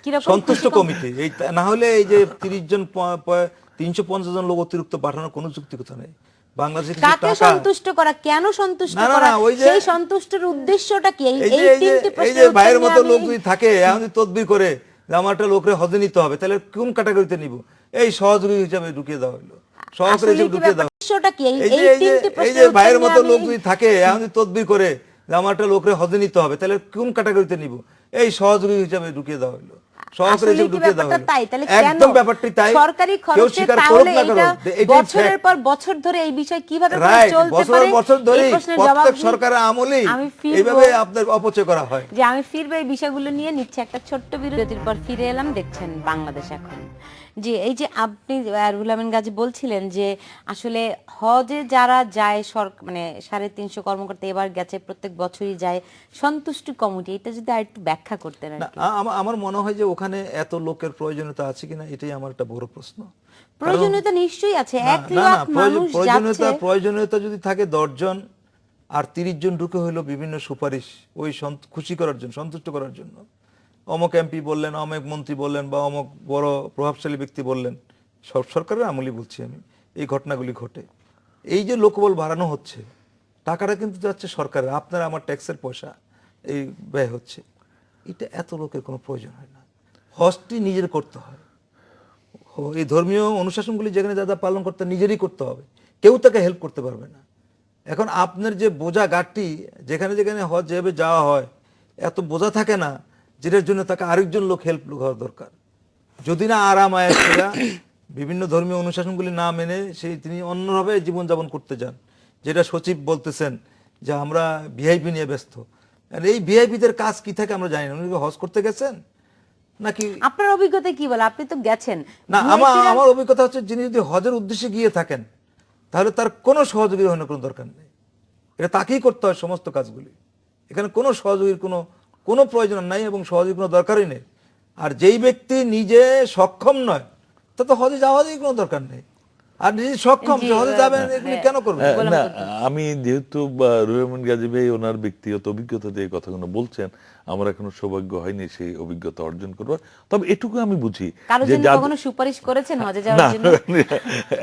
কিরকম সন্তুষ্ট খুশি কমিটি। এই না হলে এই যে 30 জন 350 জন লোক অতিরিক্ত পাঠানোর কোনো যুক্তিকতা নেই। বাংলাদেশে কিছু কাকে টাকা, সন্তুষ্ট করা, কেন সন্তুষ্ট না, না, করা, না, ওই যে- সেই সন্তুষ্টের উদ্দেশ্যটা কি? এই যে এই যে তিনটি এই প্রশ্নের যে উত্তর ভাইয়ের নিয়ে মতো আমি- লোক যদি থাকে, এখন যদি তদবির করে যে আমার একটা লোকরে হজে নিতে হবে, তাহলে কোন ক্যাটাগরিতে নিব? এই সহযোগী হিসাবে ঢুকিয়ে দেওয়া হলো, সহকারী আসলে হিসেবে কি ঢুকিয়ে দেওয়া হলো। ব্যাপারটা কি? এই যে এই যে তিনটি এই প্রশ্নের যে উত্তর ভাইয়ের নিয়ে মতো আমি- লোক যদি থাকে, এখন যদি তদবির করে যে আমার একটা লোকরে হজে নিতে হবে, তাহলে কোন ক্যাটাগরিতে নিব? এই সহযোগী হিসাবে ঢুকিয়ে দেওয়া হলো, সহকারী আসলে হিসেবে কি ঢুকিয়ে দেওয়া ব্যাপারটা হলো। তাই? তাহলে কেন একদম ব্যাপারটি তাই। সরকারি কেউ খরচে স্বীকার তাহলে করুক না এটা করুক, এটাই বছরের fact। পর বছর ধরে এই বিষয় কিভাবে করে রাইট, চলতে বছর পারে? বছর ধরে এই প্রশ্নের জবাব প্রত্যেক দিই। সরকারের আমলেই আমি ফিরবো- এইভাবে আপনার অপচয় করা হয়। যে আমি ফিরবো এই বিষয়গুলো নিয়ে, নিচ্ছে একটা ছোট্ট বিরতির পর ফিরে এলাম। দেখছেন বাংলাদেশ এখন। যে এই যে আপনি রুহুল আমিন গাজী বলছিলেন যে আসলে হজে যারা যায় মানে 350 কর্মকর্তা এবার গেছে, প্রত্যেক বছরই যায়, সন্তুষ্টি কমিটি, এটা যদি আর একটু ব্যাখ্যা করতেন আর না, কি। আমার মনে হয় যে ওখানে এত লোকের প্রয়োজনীয়তা আছে কিনা, এটাই আমার একটা বড় প্রশ্ন। প্রয়োজনীয়তা নিশ্চয়ই আছে, না, 1 না, লাখ না, মানুষ যাচ্ছে। প্রয়োজনীয়তা যদি থাকে 10 জন আর 30 জন ঢুকে হইলো বিভিন্ন সুপারিশ, ওই খুশি করার জন্য, সন্তুষ্ট করার জন্য। অমক এমপি বললেন, অমক মন্ত্রী বললেন, বা অমক বড় প্রভাবশালী ব্যক্তি বললেন, সব সরকারের আমলই বলছি আমি, এই ঘটনাগুলি ঘটে। এই যে লোকবল বাড়ানো হচ্ছে, টাকাটা কিন্তু যাচ্ছে সরকারের, আপনার আমার ট্যাক্সের পয়সা এই ব্যয় হচ্ছে। এটা এত লোকের কোনো প্রয়োজন হয় না। হজটি নিজের করতে হয়। এই ধর্মীয় অনুশাসনগুলি যেখানে যা যা পালন করতে নিজেরই করতে হবে, কেউ তাকে হেল্প করতে পারবে না। এখন আপনার যে বোঝা গাঠটি, যেখানে যেখানে হজ যেভাবে যাওয়া হয়, এত বোঝা থাকে না, যেটার জন্য তাকে আরেকজন লোক হেল্প হওয়া দরকার। যদি না আরাম আয়েরা বিভিন্ন ধর্মীয় অনুশাসনগুলি না মেনে তিনি অন্যভাবে জীবনযাপন করতে যান, যেটা সচিব বলতেছেন যে আমরা ভিআইপি নিয়ে ব্যস্ত। আর এই ভিআইপিদের কাজ কি থাকে আমরা জানি না। উনি কি হজ করতে গেছেন নাকি? আপনার অভিজ্ঞতা কি বলে? আপনি তো গেছেন। না, আমার অভিজ্ঞতা হচ্ছে যিনি যদি হজের উদ্দেশ্যে গিয়ে থাকেন তাহলে তার কোনো সহযোগী হওয়ার কোনো দরকার নেই। এটা তাকেই করতে হয় সমস্ত কাজগুলি। এখানে কোনো সহযোগীর কোনো প্রয়োজন নাই এবং সহযোগীর কোনো দরকারই নেই। আর যেই ব্যক্তি নিজে সক্ষম নয়, তা তো হজে যাওয়ারই কোনো দরকার নেই। আর নিজে সক্ষম, সে হজে যাবেন, এগুলি কেন করবেন? না, আমি যেহেতু রুহুল গাজী ভাই ওনার ব্যক্তিগত অভিজ্ঞতা দিয়ে কথাগুলো বলছেন, আমার এখনো সৌভাগ্য হয়নি সেই অভিজ্ঞতা অর্জন করবার। তবে এটুকু আমি বুঝি কারোর যে জন্য কখনো সুপারিশ করেছেন হজে যাওয়ার না, জন্য?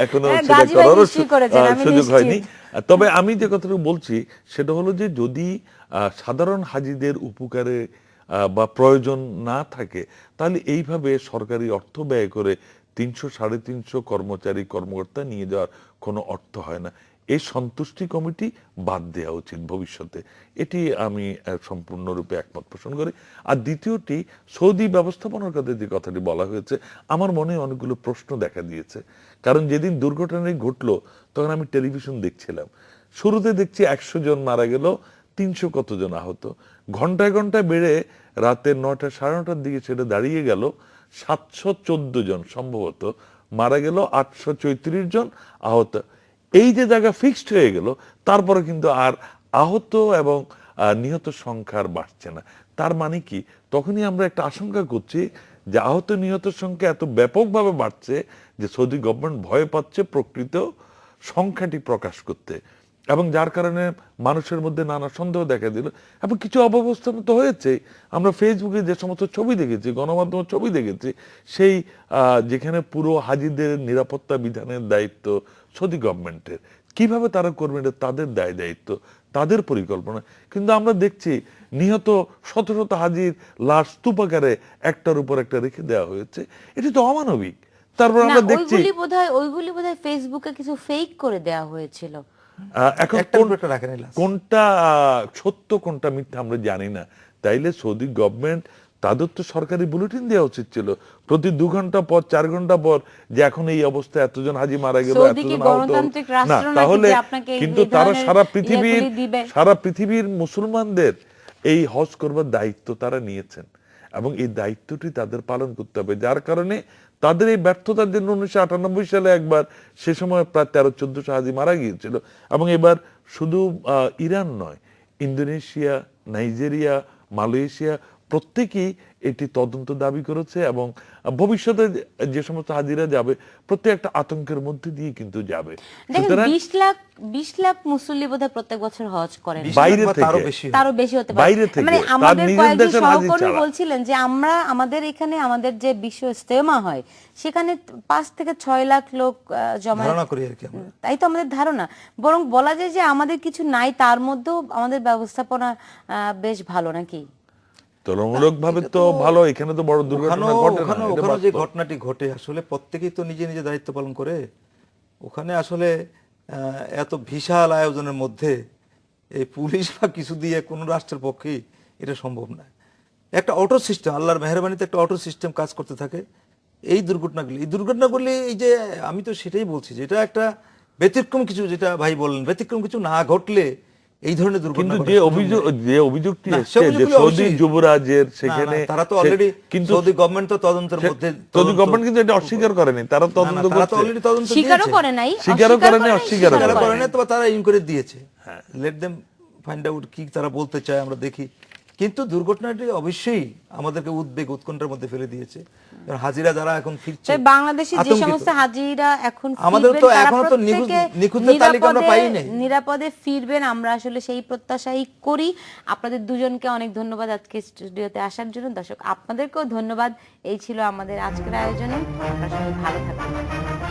এখনো হ্যাঁ, সেটা গাজী ভাই করারও নিশ্চয়ই করেছেন, আমি সুযোগ নিশ্চিত। হয়নি। তবে আমি যে কথাটা বলছি সেটা হলো যে যদি সাধারণ হাজিদের উপকারে বা প্রয়োজন না থাকে, তাহলে এইভাবে সরকারি অর্থ ব্যয় করে 300-350 কর্মচারী কর্মকর্তা নিয়ে যাওয়ার কোনো অর্থ হয় না। এই সন্তুষ্টি কমিটি বাদ দেওয়া উচিত ভবিষ্যতে। এটি আমি সম্পূর্ণরূপে একমত পোষণ করি। আর দ্বিতীয়টি, সৌদি ব্যবস্থাপনার কথা যে কথাটি বলা হয়েছে, আমার মনে অনেকগুলো প্রশ্ন দেখা দিয়েছে। কারণ যেদিন দুর্ঘটনাটি ঘটলো তখন আমি টেলিভিশন দেখছিলাম। শুরুতে দেখছি 100 জন মারা গেল, 300 কতজন আহত। ঘন্টায় ঘন্টায় বেড়ে রাতে 9টা, 9:30টার দিকে সেটা দাঁড়িয়ে গেল 714 জন সম্ভবত মারা গেল, 834 জন আহত। এই যে জায়গা ফিক্সড হয়ে গেল, তারপরে কিন্তু আর আহত এবং নিহত সংখ্যা আর বাড়ছে না। তার মানে কি, তখনই আমরা একটা আশঙ্কা করছি যে আহত নিহতের সংখ্যা এত ব্যাপকভাবে বাড়ছে যে সৌদি গভর্নমেন্ট ভয় পাচ্ছে প্রকৃত সংখ্যাটি প্রকাশ করতে, এবং যার কারণে মানুষের মধ্যে নানা সন্দেহ দেখা দিল। এবং কিছু অব্যবস্থা তো হয়েছে। আমরা ফেসবুকে যে সমস্ত ছবি দেখেছি, গণমাধ্যমের ছবি দেখেছি, সেই যেখানে পুরো হাজিদের নিরাপত্তা বিধানের দায়িত্ব সৌদি গভর্নমেন্টের, কিভাবে তারা করবেন এটা তাদের দায়িত্ব, তাদের পরিকল্পনা। কিন্তু আমরা দেখছি নিহত শত শত হাজির লাশ স্তূপাকারে একটার উপর একটা রেখে দেওয়া হয়েছে। এটি তো অমানবিক। তারপর আমরা দেখছি ওইগুলি বোধহয় ফেসবুকে কিছু ফেক করে দেওয়া হয়েছিল। এখন কোনটা সত্য কোনটা মিথ্যা আমরা জানি না। তাইলে সৌদি গভর্নমেন্ট, তাদের তো সরকারি বুলেটিন দেওয়া উচিত ছিল প্রতি 2 ঘন্টা পর, 4 ঘন্টা পর, যে এখন এই অবস্থায় এতজন হাজি মারা গেল, এতজন আহত। না, তাহলে কিন্তু তারা সারা পৃথিবীর মুসলমানদের এই হজ করবার দায়িত্ব তারা নিয়েছেন এবং এই দায়িত্বটি তাদের পালন করতে হবে। যার কারণে তাদের এই ব্যর্থতার জন্য 1998 সালে একবার, সে সময় প্রায় 1300-1400 হাজি মারা গিয়েছিল। এবং এবার শুধু ইরান নয়, ইন্দোনেশিয়া, নাইজেরিয়া, মালয়েশিয়া প্রত্যেকেই এটি তদন্ত দাবি করেছে এবং ভবিষ্যতে যে সমস্ত হাজিরা যাবে প্রত্যেক একটা আতঙ্কের মধ্যে দিয়ে কিন্তু যাবে। সুতরাং 20 লাখ মুসল্লি বোধহয় প্রত্যেক বছর হজ করেন, বাইরে থেকে তারও বেশি হতে পারে। মানে আমাদের কয়েকজন সহকর্মী বলছিলেন যে আমাদের এখানে আমাদের যে বিশ্ব ইজতেমা হয় সেখানে 5 থেকে 6 লাখ লোক জমায়েত করি আর কি। তাই তো আমাদের ধারণা। বরং বলা যায় যে আমাদের কিছু নাই, তার মধ্যেও আমাদের ব্যবস্থাপনা বেশ ভালো, নাকি? তুলনামূলকভাবে তো ভালো। এখানে তো বড় দুর্ঘটনা ঘটে না। ওখানে যে ঘটনাটি ঘটে, আসলে প্রত্যেকেই তো নিজে নিজে দায়িত্ব পালন করে। ওখানে আসলে এত বিশাল আয়োজনের মধ্যে এই পুলিশ বা কিছু দিয়ে কোনো রাষ্ট্রের পক্ষেই এটা সম্ভব না। একটা অটো সিস্টেম, আল্লাহর মেহরবানিতে একটা অটো সিস্টেম কাজ করতে থাকে। এই দুর্ঘটনাগুলি এই যে আমি তো সেটাই বলছি যে এটা একটা ব্যতিক্রম কিছু, যেটা ভাই বললেন, ব্যতিক্রম কিছু না ঘটলে এই ধরনের দুর্ঘটনা। কিন্তু যে অভিযোগটি এসেছে যে সৌদি যুবরাজের, সেখানে তারা তো অলরেডি, কিন্তু সৌদি গভর্নমেন্ট তো তদন্তের মধ্যে, সৌদি গভর্নমেন্ট কিন্তু এটা অস্বীকার করেনি। তারা তদন্ত করছে, তারা অলরেডি তদন্ত স্বীকারও করে নাই, স্বীকারও করে নাই, অস্বীকারও করে নাই, তো তারা ইনকোয়ারি দিয়েছে। লেট দেম ফাইন্ড আউট কি তারা বলতে চায়, আমরা দেখি। কিন্তু দুর্ঘটনাটি অবশ্যই আমাদেরকে উদ্বেগ উৎকণ্ঠার মধ্যে ফেলে দিয়েছে। হাজিরা যারা এখন ফিরছে, বাংলাদেশে যে সমস্ত হাজিরা এখন আমাদের তো এখনো তো নিখুঁতের তালিকা আমরা পাই নাই, নিরাপদে ফিরবেন, আমরা আসলে সেই প্রত্যাশাই করি। আপনাদের দুজনকে অনেক ধন্যবাদ আজকে স্টুডিওতে আসার জন্য। দর্শক, আপনাদেরকেও ধন্যবাদ। এই ছিল আমাদের আজকের আয়োজনে। আপনারা সবাই ভালো থাকবেন।